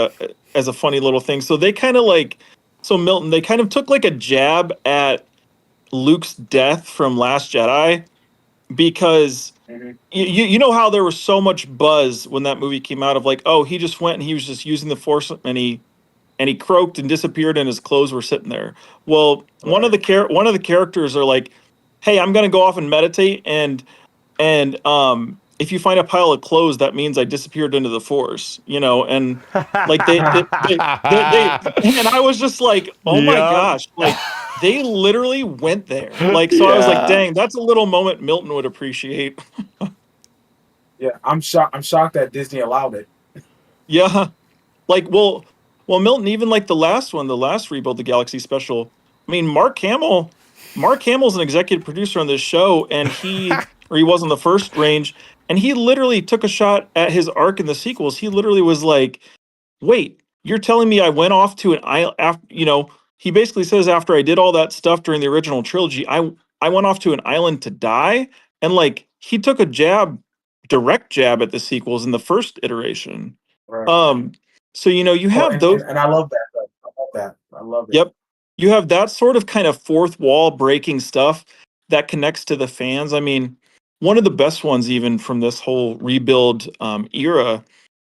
as a funny little thing. So they kind of like, so Milton, they kind of took like a jab at Luke's death from Last Jedi because you know how there was so much buzz when that movie came out of like, oh, he just went and he was just using the Force and he croaked and disappeared and his clothes were sitting there. Well, one of the characters are like, "Hey, I'm gonna go off and meditate, and if you find a pile of clothes, that means I disappeared into the force." And like and I was just like, "Oh my Yup. gosh!" Like they literally went there. Like so, I was like, Yeah. "Dang, that's a little moment Milton would appreciate." Yeah, I'm shocked. I'm shocked that Disney allowed it. Yeah. Like, well, Milton, even like the last one, the last Rebuild the Galaxy special. I mean, Mark Hamill's an executive producer on this show, and he was on the first range, and he literally took a shot at his arc in the sequels. He literally was like, "Wait, you're telling me I went off to an island after, he basically says after I did all that stuff during the original trilogy, I went off to an island to die, and like he took a direct jab at the sequels in the first iteration. Right. Um, so you Oh, have and, those. and, and I love that. Though. I love that. I love it. Yep, you have that sort of kind of fourth wall breaking stuff that connects to the fans. I mean, one of the best ones even from this whole rebuild era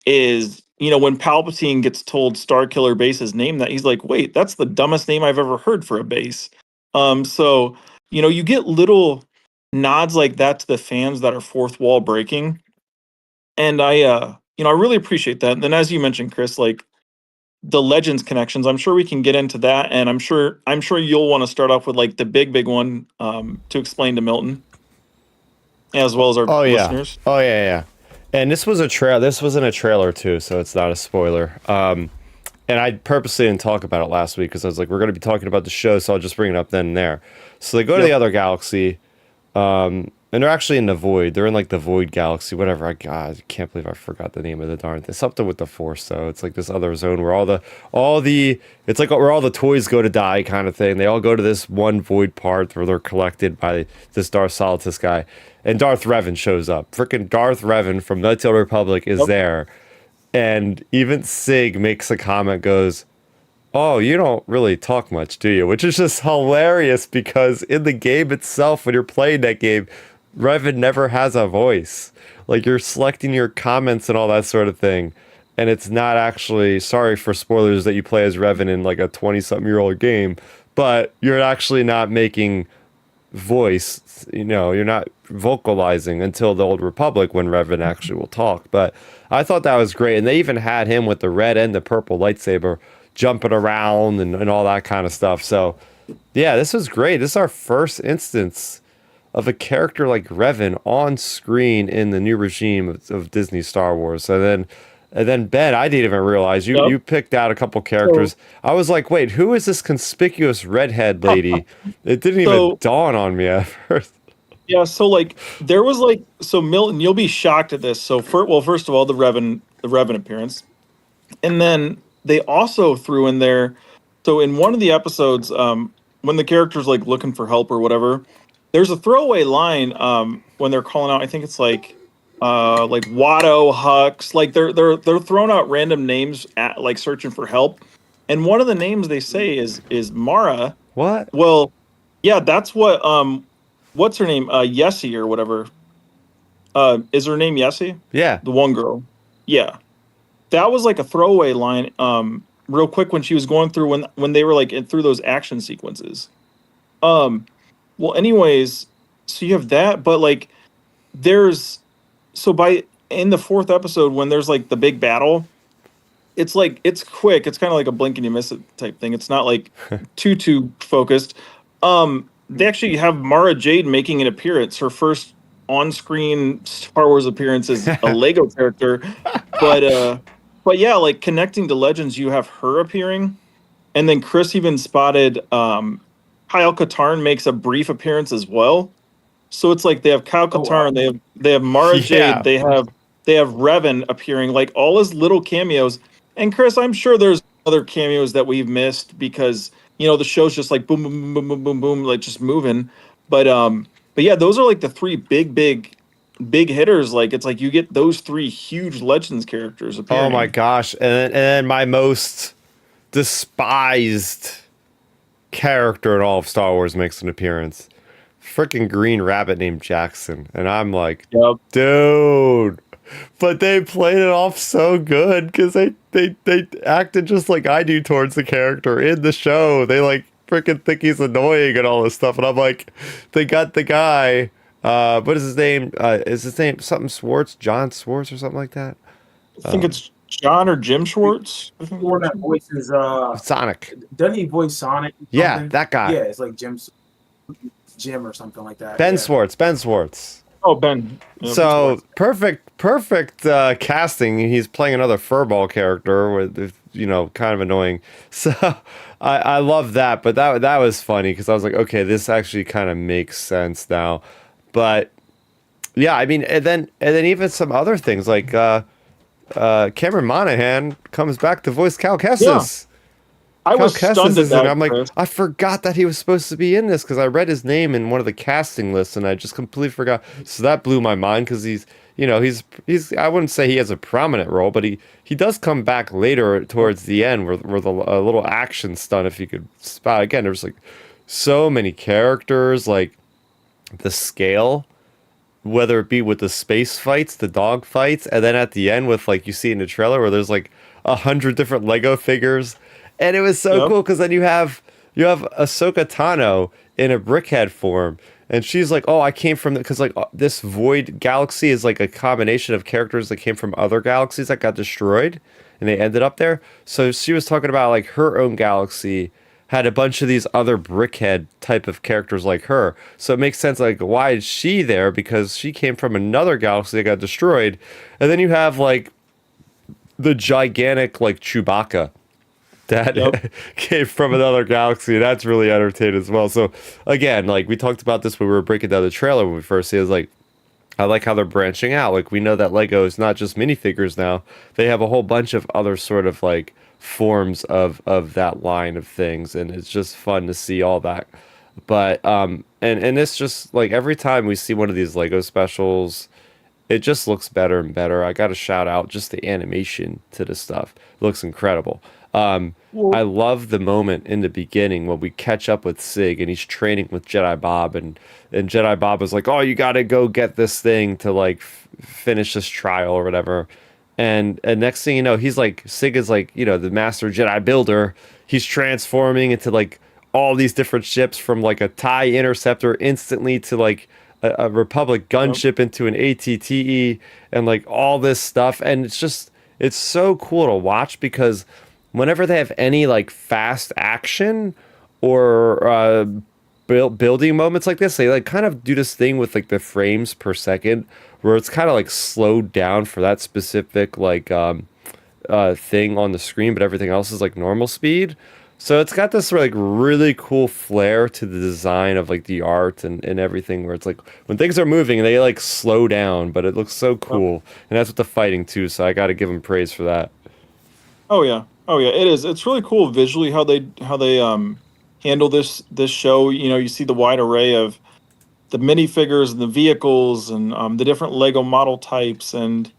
is when Palpatine gets told Starkiller Base's name, that he's like, wait, that's the dumbest name I've ever heard for a base. So you get little nods like that to the fans that are fourth wall breaking, and I really appreciate that. And then as you mentioned, Chris, like the Legends connections, I'm sure we can get into that, and I'm sure you'll want to start off with like the big one to explain to Milton as well as our Oh yeah. listeners. Oh yeah, yeah. And this was a trail. This was in a trailer too, so it's not a spoiler. And I purposely didn't talk about it last week because I was like, we're going to be talking about the show, so I'll just bring it up then and there. So they go to the other galaxy, and they're actually in the void. They're in like the void galaxy, whatever. I can't believe I forgot the name of the darn thing. Something with the Force, though. It's like this other zone where it's like where all the toys go to die, kind of thing. They all go to this one void part where they're collected by this Darth Salatus guy, and Darth Revan shows up. Freaking Darth Revan from Knights of the Republic is there, and even Sig makes a comment, goes, "Oh, you don't really talk much, do you?" Which is just hilarious because in the game itself, when you're playing that game, Revan never has a voice. Like you're selecting your comments and all that sort of thing. And it's not actually, sorry for spoilers that you play as Revan in like a 20-something-year-old game, but you're actually not making voice, you're not vocalizing until the Old Republic when Revan actually will talk. But I thought that was great. And they even had him with the red and the purple lightsaber jumping around and all that kind of stuff. So yeah, this was great. This is our first instance of a character like Revan on screen in the new regime of Disney Star Wars. And then Ben, I didn't even realize you picked out a couple characters. I was like, wait, who is this conspicuous redhead lady? It didn't even dawn on me at first. Yeah, so like there was like, so Milton, you'll be shocked at this. So first of all, the Revan appearance, and then they also threw in there. So in one of the episodes, when the character's like looking for help or whatever, there's a throwaway line when they're calling out. I think it's like Watto, Hux, like they're throwing out random names at like searching for help, and one of the names they say is Mara. What? Well, yeah, that's what's her name? Yessie or whatever. Is her name Yessie? Yeah. The one girl. Yeah. That was like a throwaway line, real quick when she was going through when they were like through those action sequences. Well, anyways, so you have that, but like there's by in the fourth episode when there's like the big battle, it's like it's quick. It's kind of like a blink and you miss it type thing. It's not like too focused. They actually have Mara Jade making an appearance, her first on-screen Star Wars appearance as a Lego character. But yeah, like connecting to Legends, you have her appearing, and then Chris even spotted Kyle Katarn makes a brief appearance as well. So it's like they have Kyle Oh, wow. Katarn, they have Mara Yeah. Jade, they have Revan appearing, like all his little cameos. And Chris, I'm sure there's other cameos that we've missed because the show's just like boom, boom, boom, boom, boom, boom, boom, like just moving. But yeah, those are like the three big hitters. Like it's like you get those three huge Legends characters Oh my appearing. gosh. And then my most despised character in all of Star Wars makes an appearance. Freaking green rabbit named Jackson. And I'm like, Yep. dude. But they played it off so good because they acted just like I do towards the character in the show. They like freaking think he's annoying and all this stuff. And I'm like, they got the guy. What is his name? Is his name something Swartz? John Swartz or something like that? I think it's John or Jim Schwartz. I think The one that voices Sonic. doesn't he voice Sonic or Yeah, something? that guy. Yeah, it's like Jim or something like that. Ben yeah. Swartz. Ben Swartz. Oh, Ben. Yeah, So Schwartz. perfect casting. He's playing another furball character with kind of annoying. So I love that, but that was funny because I was like, okay, this actually kind of makes sense now. But yeah, I mean, and then even some other things like Cameron Monaghan comes back to voice Cal Kestis. I Cal was Kestis stunned at is in. that, I'm like, Chris. I forgot that he was supposed to be in this because I read his name in one of the casting lists and I just completely forgot. So that blew my mind because he's I wouldn't say he has a prominent role, but he does come back later towards the end where the a little action stunt, if you could spot. Again, there's like so many characters, like the scale, whether it be with the space fights, the dog fights, and then at the end with like you see in the trailer where there's like 100 different Lego figures, and it was so Yep. cool because then you have Ahsoka Tano in a brickhead form, and she's like, "Oh, I came from because like this void galaxy is like a combination of characters that came from other galaxies that got destroyed, and they ended up there." So she was talking about like her own galaxy had a bunch of these other brickhead type of characters like her. So it makes sense, like, why is she there? Because she came from another galaxy that got destroyed. And then you have, like, the gigantic, like, Chewbacca that Yep. came from another galaxy. And that's really entertaining as well. So, again, like, we talked about this when we were breaking down the trailer when we first see it. It's like, I like how they're branching out. Like, we know that Lego is not just minifigures now. They have a whole bunch of other sort of, like, forms of that line of things, and it's just fun to see all that. But and it's just like every time we see one of these Lego specials, it just looks better and better. I got to shout out just the animation to this stuff. It looks incredible. I Well, love the moment in the beginning when we catch up with Sig and he's training with Jedi Bob, and Jedi Bob is like, "Oh, you got to go get this thing to like finish this trial or whatever." And next thing you know, he's like Sig is like, the master Jedi builder. He's transforming into like all these different ships from like a TIE interceptor instantly to like a Republic yep. gunship into an ATTE and like all this stuff. And it's so cool to watch because whenever they have any like fast action or building moments like this, they like kind of do this thing with like the frames per second where it's kind of like slowed down for that specific like thing on the screen, but everything else is like normal speed. So it's got this like really cool flair to the design of like the art and everything where it's like when things are moving they like slow down, but it looks so Yep. cool. And that's with the fighting too, so I got to give them praise for that. Oh yeah. Oh yeah. It is. It's really cool visually how they handle this show. You see the wide array of the minifigures and the vehicles and the different Lego model types and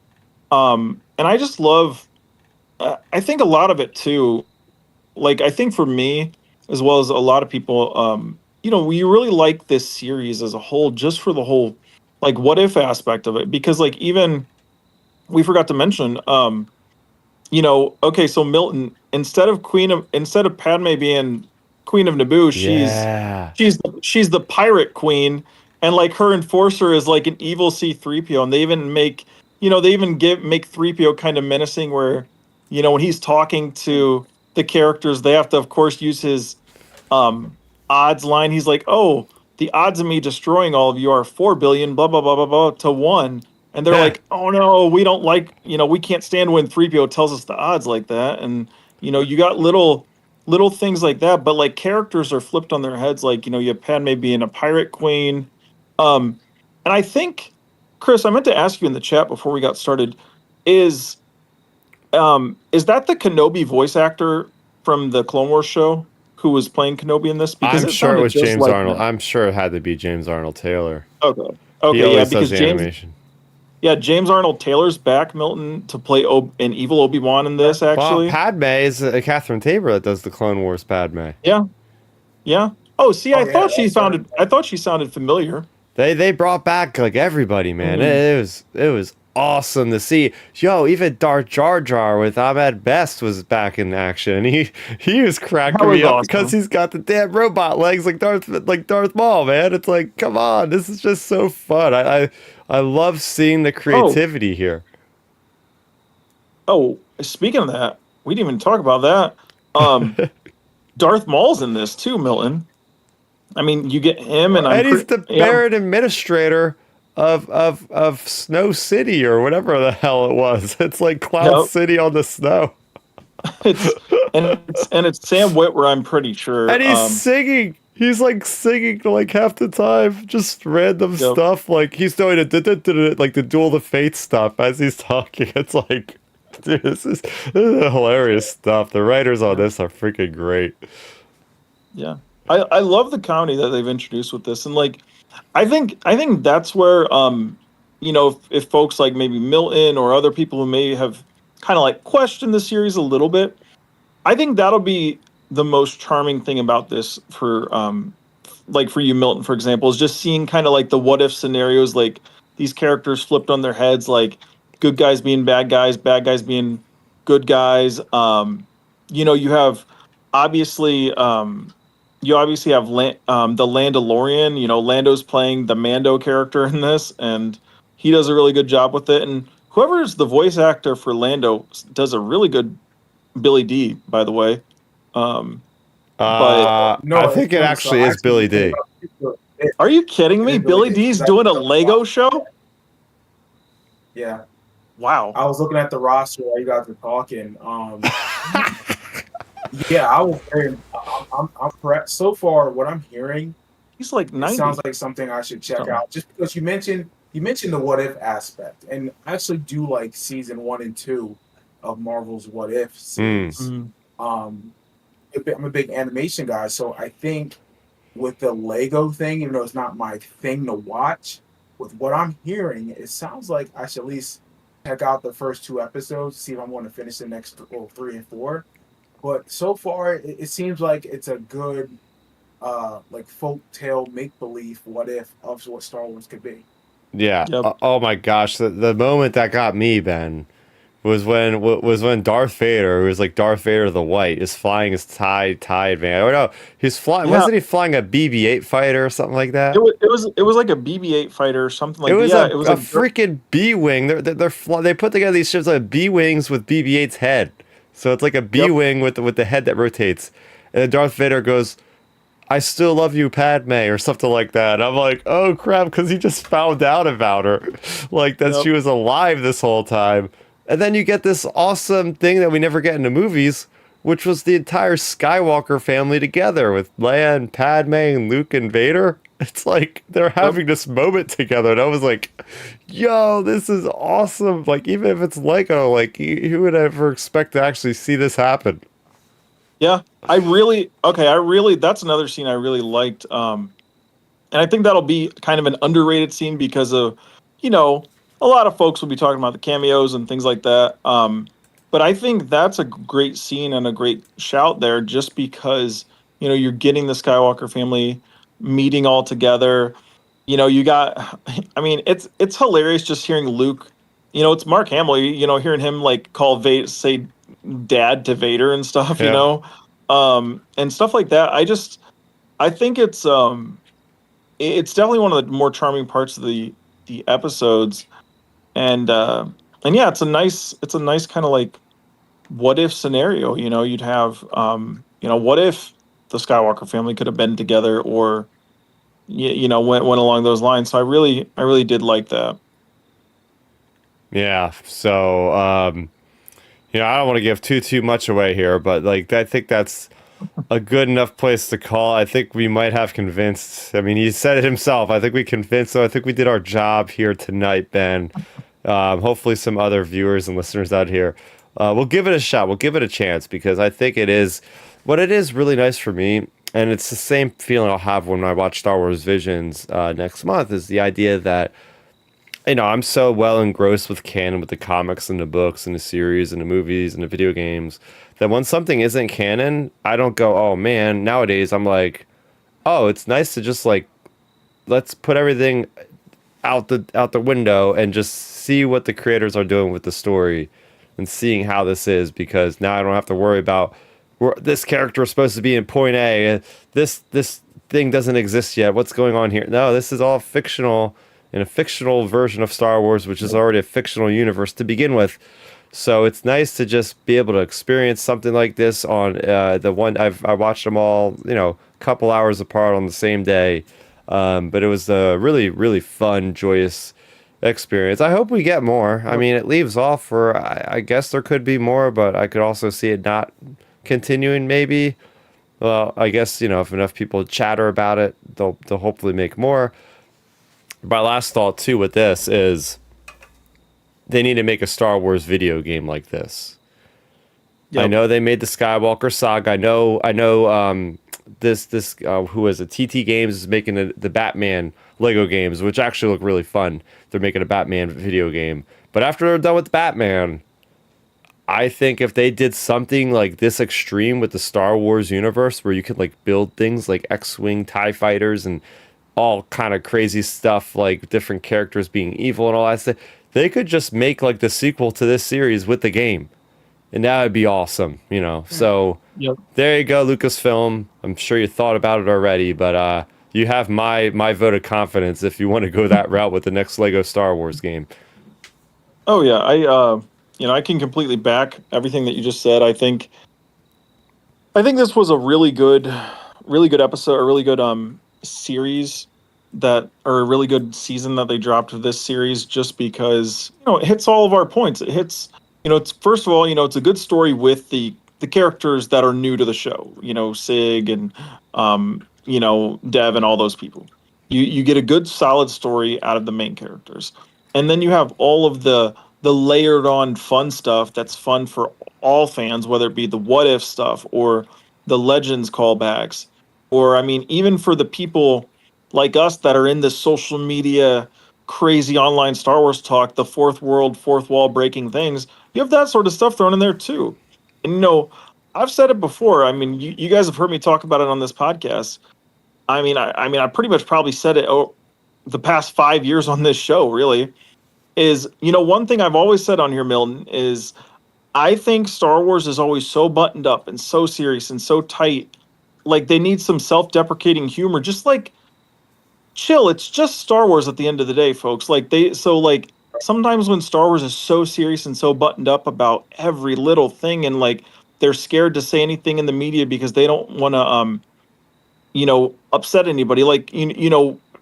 I just love. I think a lot of it too. Like I think for me as well as a lot of people, we really like this series as a whole, just for the whole like what if aspect of it. Because like even we forgot to mention, okay, so Milton instead of Padme being Queen of Naboo, Yeah. she's the pirate queen, and like her enforcer is like an evil C-3PO, and they even make 3PO kind of menacing, where when he's talking to the characters, they have to of course use his um odds line. He's like, "Oh, the odds of me destroying all of you are 4 billion, blah blah blah blah blah to one." And they're like, "Oh no, we don't like, we can't stand when 3PO tells us the odds like that." And you got little things like that, but like characters are flipped on their heads. Like you have Padme being a pirate queen. And I think, Chris, I meant to ask you in the chat before we got started, is that the Kenobi voice actor from the Clone Wars show who was playing Kenobi in this? Because I'm it sure it sounded was just James like Arnold. him. I'm sure it had to be James Arnold Taylor. Okay. He Okay, yeah, always does because the animation. James Arnold Taylor's back, Milton, to play an evil Obi-Wan in this, Well, actually. Padme is Catherine Tabor that does the Clone Wars Padme. Yeah, yeah. Oh, see, Oh yeah, that's her. I thought she sounded familiar. They brought back like everybody, man. It was awesome to see. Yo, even Darth Jar Jar with Ahmed Best was back in action. He was cracking That was me up because awesome. he's got the damn robot legs like Darth Maul, man. It's like, come on, this is just so fun. I love seeing the creativity here. Oh, speaking of that, we didn't even talk about that. Darth Maul's in this too, Milton. I mean, you get him, and And he's the Baron Administrator of Snow City or whatever the hell it was. It's like Cloud Yep. City on the snow. it's Sam Witwer, I'm pretty sure. And he's singing. He's like singing like half the time, just random Yep. stuff. Like he's doing like the Duel of the Fates stuff as he's talking. It's like, dude, this is hilarious stuff. The writers on this are freaking great. Yeah. I love the comedy that they've introduced with this. And like I think that's where if folks like maybe Milton or other people who may have kind of like questioned the series a little bit, I think that'll be the most charming thing about this for like for you, Milton, for example, is just seeing kind of like the what if scenarios, like these characters flipped on their heads, like good guys being bad guys being good guys. You have obviously have the Landalorian. Lando's playing the Mando character in this, and he does a really good job with it. And whoever's the voice actor for Lando does a really good Billy D, by the way. But No, I think it actually is Billy D. are you kidding me? Billy D's doing a Lego show? Yeah. Wow. I was looking at the roster while you guys were talking. Yeah, I was very. I'm correct. So far, what I'm hearing, He's like it 90. sounds like something I should check out. Just because you mentioned the what if aspect, and I actually do like season 1 and 2 of Marvel's What If series. Mhm. I'm a big animation guy, so I think with the Lego thing, even though it's not my thing to watch, with what I'm hearing, it sounds like I should at least check out the first 2 episodes, see if I'm going to finish the next 3 and 4. But so far, it seems like it's a good, like folk tale make believe what if of what Star Wars could be. Yeah. Yep. Oh my gosh, the moment that got me, Ben, was when Darth Vader, who was like Darth Vader the White, is flying his TIE advance. Oh no, he's flying. Yeah. Wasn't he flying a BB-8 fighter or something like that? It was like a BB-8 fighter or something like It was that. a freaking B-wing. They put together these ships like B-wings with BB-8's head. So it's like a B-wing with the head that rotates. And then Darth Vader goes, "I still love you, Padme," or something like that. And I'm like, oh crap, because he just found out about her, like that she was alive this whole time. And then you get this awesome thing that we never get in the movies, which was the entire Skywalker family together with Leia and Padme and Luke and Vader. It's like they're having this moment together, and I was like, yo, this is awesome. Like, even if it's Lego, like, who would ever expect to actually see this happen? Yeah, that's another scene I really liked. And I think that'll be kind of an underrated scene because of, a lot of folks will be talking about the cameos and things like that. But I think that's a great scene and a great shout there just because, you're getting the Skywalker family meeting all together. You got, I mean, it's hilarious just hearing Luke, it's Mark Hamill, hearing him like say dad to Vader and stuff, and stuff like that. I think it's definitely one of the more charming parts of the episodes. And yeah, it's a nice kind of like what if scenario, you'd have, what if the Skywalker family could have been together or, went along those lines. So I really did like that. Yeah. So, I don't want to give too much away here, but like, I think that's a good enough place to call. I think we might have convinced. I mean, he said it himself. I think we convinced. So I think we did our job here tonight, Ben. Hopefully, some other viewers and listeners out here. We'll give it a shot. We'll give it a chance because I think it is what it is really nice for me. And it's the same feeling I'll have when I watch Star Wars Visions next month is the idea that, I'm so well engrossed with canon, with the comics and the books and the series and the movies and the video games that when something isn't canon, I don't go, oh man. Nowadays, I'm like, oh, it's nice to just like, let's put everything out the window and just see what the creators are doing with the story and seeing how this is because now I don't have to worry about this character is supposed to be in point A and this thing doesn't exist yet. What's going on here? No, this is all fictional in a fictional version of Star Wars, which is already a fictional universe to begin with. So it's nice to just be able to experience something like this on the one I watched them all, a couple hours apart on the same day. But it was a really, really fun, joyous experience. I hope we get more. I mean, it leaves off for, I guess there could be more, but I could also see it not continuing maybe. Well, I guess, if enough people chatter about it, they'll hopefully make more. My last thought too with this is they need to make a Star Wars video game like this. Yep. I know they made the Skywalker saga. I know. This who is it? TT Games is making the Batman Lego games, which actually look really fun. They're making a Batman video game. But after they're done with Batman, I think if they did something like this extreme with the Star Wars universe, where you could like build things like X-Wing TIE fighters and all kind of crazy stuff, like different characters being evil and all that stuff, they could just make like the sequel to this series with the game. And that would be awesome, So yep. There you go, Lucasfilm. I'm sure you thought about it already, but you have my vote of confidence if you want to go that route with the next Lego Star Wars game. Oh yeah, I can completely back everything that you just said. I think this was a really good episode, a really good series or a really good season that they dropped of this series, just because it hits all of our points. It hits. It's first of all, it's a good story with the characters that are new to the show. Sig and Dev and all those people. You get a good solid story out of the main characters, and then you have all of the layered on fun stuff that's fun for all fans, whether it be the what if stuff or the Legends callbacks, or even for the people like us that are in this social media crazy online Star Wars talk, the fourth wall breaking things. You have that sort of stuff thrown in there too. And I've said it before. You guys have heard me talk about it on this podcast. I pretty much probably said it the past 5 years on this show, really, is, one thing I've always said on here, Milton, is I think Star Wars is always so buttoned up and so serious and so tight. Like, they need some self-deprecating humor, just like, chill. It's just Star Wars at the end of the day, folks. Sometimes when Star Wars is so serious and so buttoned up about every little thing, and like they're scared to say anything in the media because they don't want to upset anybody. Like,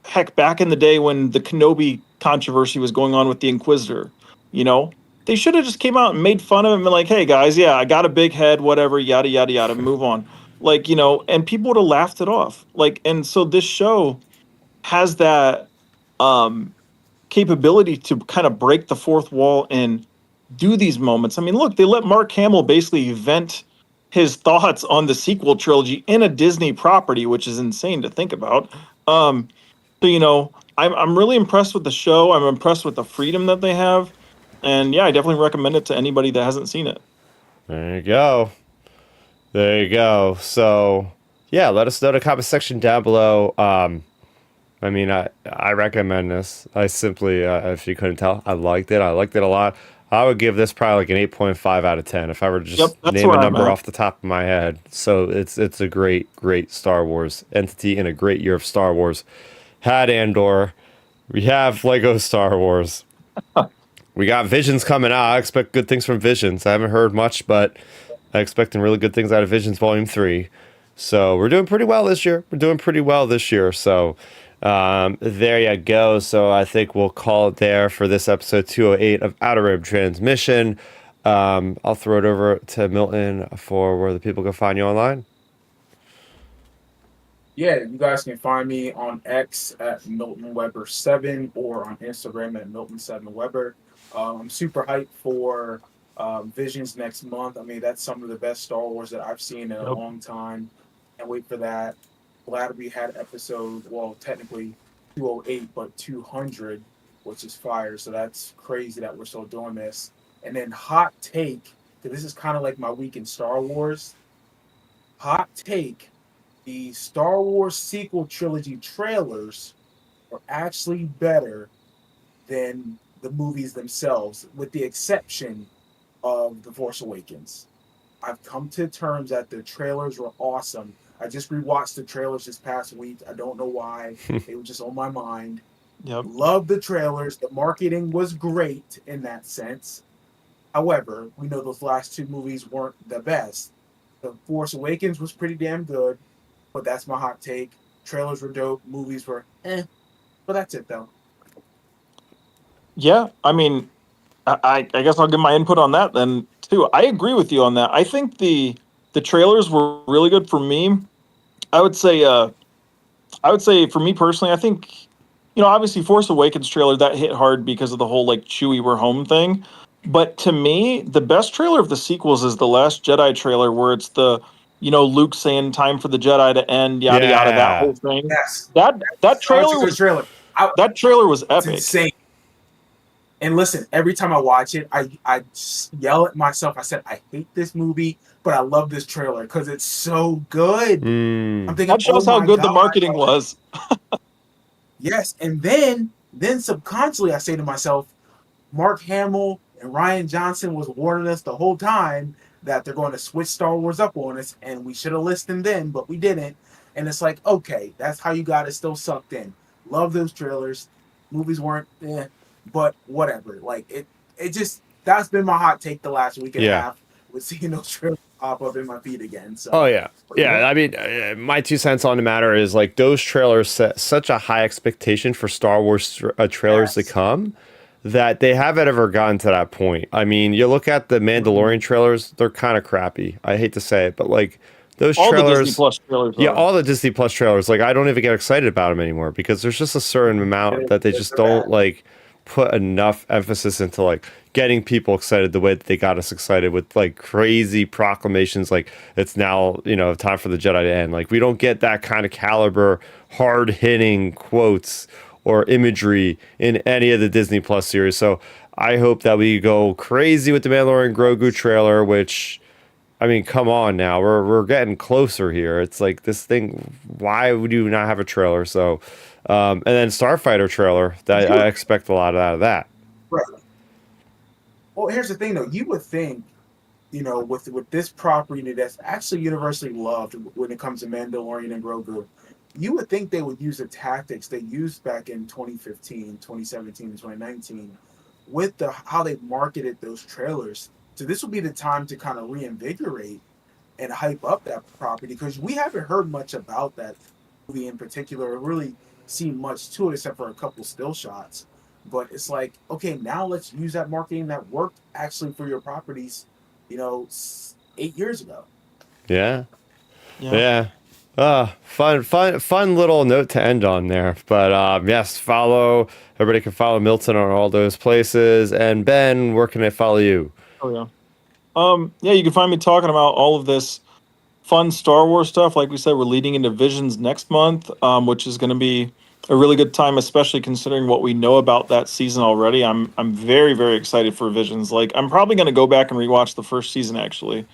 heck, back in the day when the Kenobi controversy was going on with the Inquisitor, they should have just came out and made fun of him and been like, hey guys, yeah, I got a big head, whatever, yada yada yada, move on. And people would have laughed it off. And so this show has that capability to kind of break the fourth wall and do these moments. Look, they let Mark Hamill basically vent his thoughts on the sequel trilogy in a Disney property, which is insane to think about. I'm really impressed with the show. I'm impressed with the freedom that they have. And yeah, I definitely recommend it to anybody that hasn't seen it. There you go. So yeah, let us know in the comment section down below. I recommend this. I simply, if you couldn't tell, I liked it. I liked it a lot. I would give this probably like an 8.5 out of 10 if I were to just name a number off the top of my head. So it's a great Star Wars entity and a great year of Star Wars. Had Andor. We have Lego Star Wars. We got Visions coming out. I expect good things from Visions. I haven't heard much, but I'm expecting really good things out of Visions Volume 3. So we're doing pretty well this year. So there you go. So I think we'll call it there for this episode 208 of Outer Rim Transmission. I'll throw it over to Milton for where the people can find you online. Yeah, you guys can find me on X at Milton Weber 7 or on Instagram at Milton 7 Weber. I'm super hyped for Visions next month. I mean, that's some of the best Star Wars that I've seen in a Yep. long time. Can't wait for that. Glad we had episode, well, technically 208, but 200, which is fire. So that's crazy that we're still doing this. And then hot take, because this is kind of like my week in Star Wars. Hot take, the Star Wars sequel trilogy trailers are actually better than the movies themselves, with the exception of The Force Awakens. I've come to terms that the trailers were awesome. I just rewatched the trailers this past week. I don't know why. They were just on my mind. Yep. Love the trailers. The marketing was great in that sense. However, we know those last two movies weren't the best. The Force Awakens was pretty damn good, but that's my hot take. Trailers were dope, movies were but that's it though. Yeah. I mean, I guess I'll give my input on that then too. I agree with you on that. I think the trailers were really good for me. I would say I would say for me personally, I think obviously Force Awakens trailer that hit hard because of the whole like Chewie we're home thing. But to me, the best trailer of the sequels is the Last Jedi trailer where it's the Luke saying time for the Jedi to end, yada yada, that Yeah. whole thing. Yes, That such a trailer good was trailer. epic. Insane. And listen, every time I watch it, I just yell at myself. I said, I hate this movie, but I love this trailer because it's so good. I'm Mm. thinking, That oh shows how my good the god, marketing was. yes. And then subconsciously, I say to myself, Mark Hamill and Ryan Johnson was warning us the whole time that they're going to switch Star Wars up on us, and we should have listened then, but we didn't. And it's like, okay, that's how you got it still sucked in. Love those trailers. Movies weren't, but whatever. Like it just that's been my hot take the last week and a Yeah. half with seeing those trailers pop up in my feed again. Oh So, yeah, but yeah. yeah, I mean, my 2 cents on the matter is like those trailers set such a high expectation for Star Wars trailers to yes. come that they haven't ever gotten to that point. I mean, you look at the Mandalorian Mhm. trailers; they're kind of crappy. I hate to say it, but like those All the Disney trailers, Plus trailers yeah, are. all the Disney Plus trailers, like I don't even get excited about them anymore because there's just a certain amount that they just They're don't bad. like put enough emphasis into like getting people excited the way that they got us excited with like crazy proclamations like it's now, time for the Jedi to end. Like we don't get that kind of caliber, hard hitting quotes or imagery in any of the Disney Plus series. So I hope that we go crazy with the Mandalorian Grogu trailer, which I mean, come on now. We're getting closer here. It's like this thing. Why would you not have a trailer? So, and then Starfighter trailer. That You I would, expect a lot out of that. right. Well, here's the thing though. You would think with this property that's actually universally loved when it comes to Mandalorian and Grogu, you would think they would use the tactics they used back in 2015, 2017, and 2019 with the how they marketed those trailers. So this would be the time to kind of reinvigorate and hype up that property because we haven't heard much about that movie in particular or really seen much to it except for a couple still shots. But it's like, okay, now let's use that marketing that worked actually for your properties, 8 years ago. Yeah, Yeah. yeah. Fun little note to end on there. But yes, follow. Everybody can follow Milton on all those places. And Ben, where can I follow you? Oh yeah. Yeah, you can find me talking about all of this fun Star Wars stuff. Like we said, we're leading into Visions next month, which is going to be a really good time, especially considering what we know about that season already. I'm very very excited for Visions. Like I'm probably going to go back and rewatch the first season actually,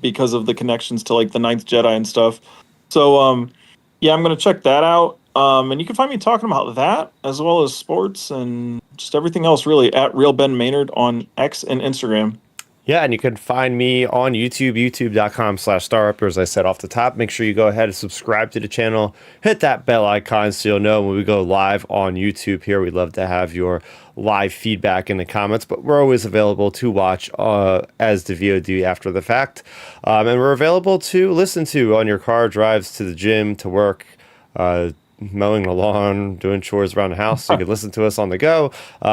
because of the connections to like the Ninth Jedi and stuff. So yeah, I'm going to check that out. And you can find me talking about that as well as sports and just everything else really at Real Ben Maynard on X and Instagram. Yeah, and you can find me on YouTube, youtube.com/Starrapter. As I said off the top, make sure you go ahead and subscribe to the channel. Hit that bell icon so you'll know when we go live on YouTube here. We'd love to have your live feedback in the comments, but we're always available to watch as the VOD after the fact. And we're available to listen to on your car drives to the gym, to work, mowing the lawn, doing chores around the house. So you can listen to us on the go.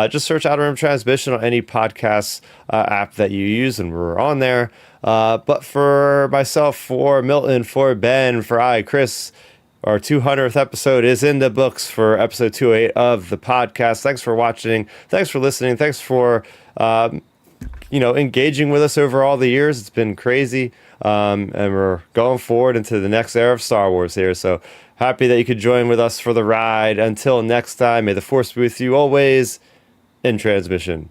Just search Outer Rim Transmission on any podcast app that you use, and we're on there. But for myself, for Milton, for Ben, for Chris, our 200th episode is in the books for episode 208 of the podcast. Thanks for watching. Thanks for listening. Thanks for, engaging with us over all the years. It's been crazy. And we're going forward into the next era of Star Wars here. So happy that you could join with us for the ride. Until next time, may the Force be with you always in transmission.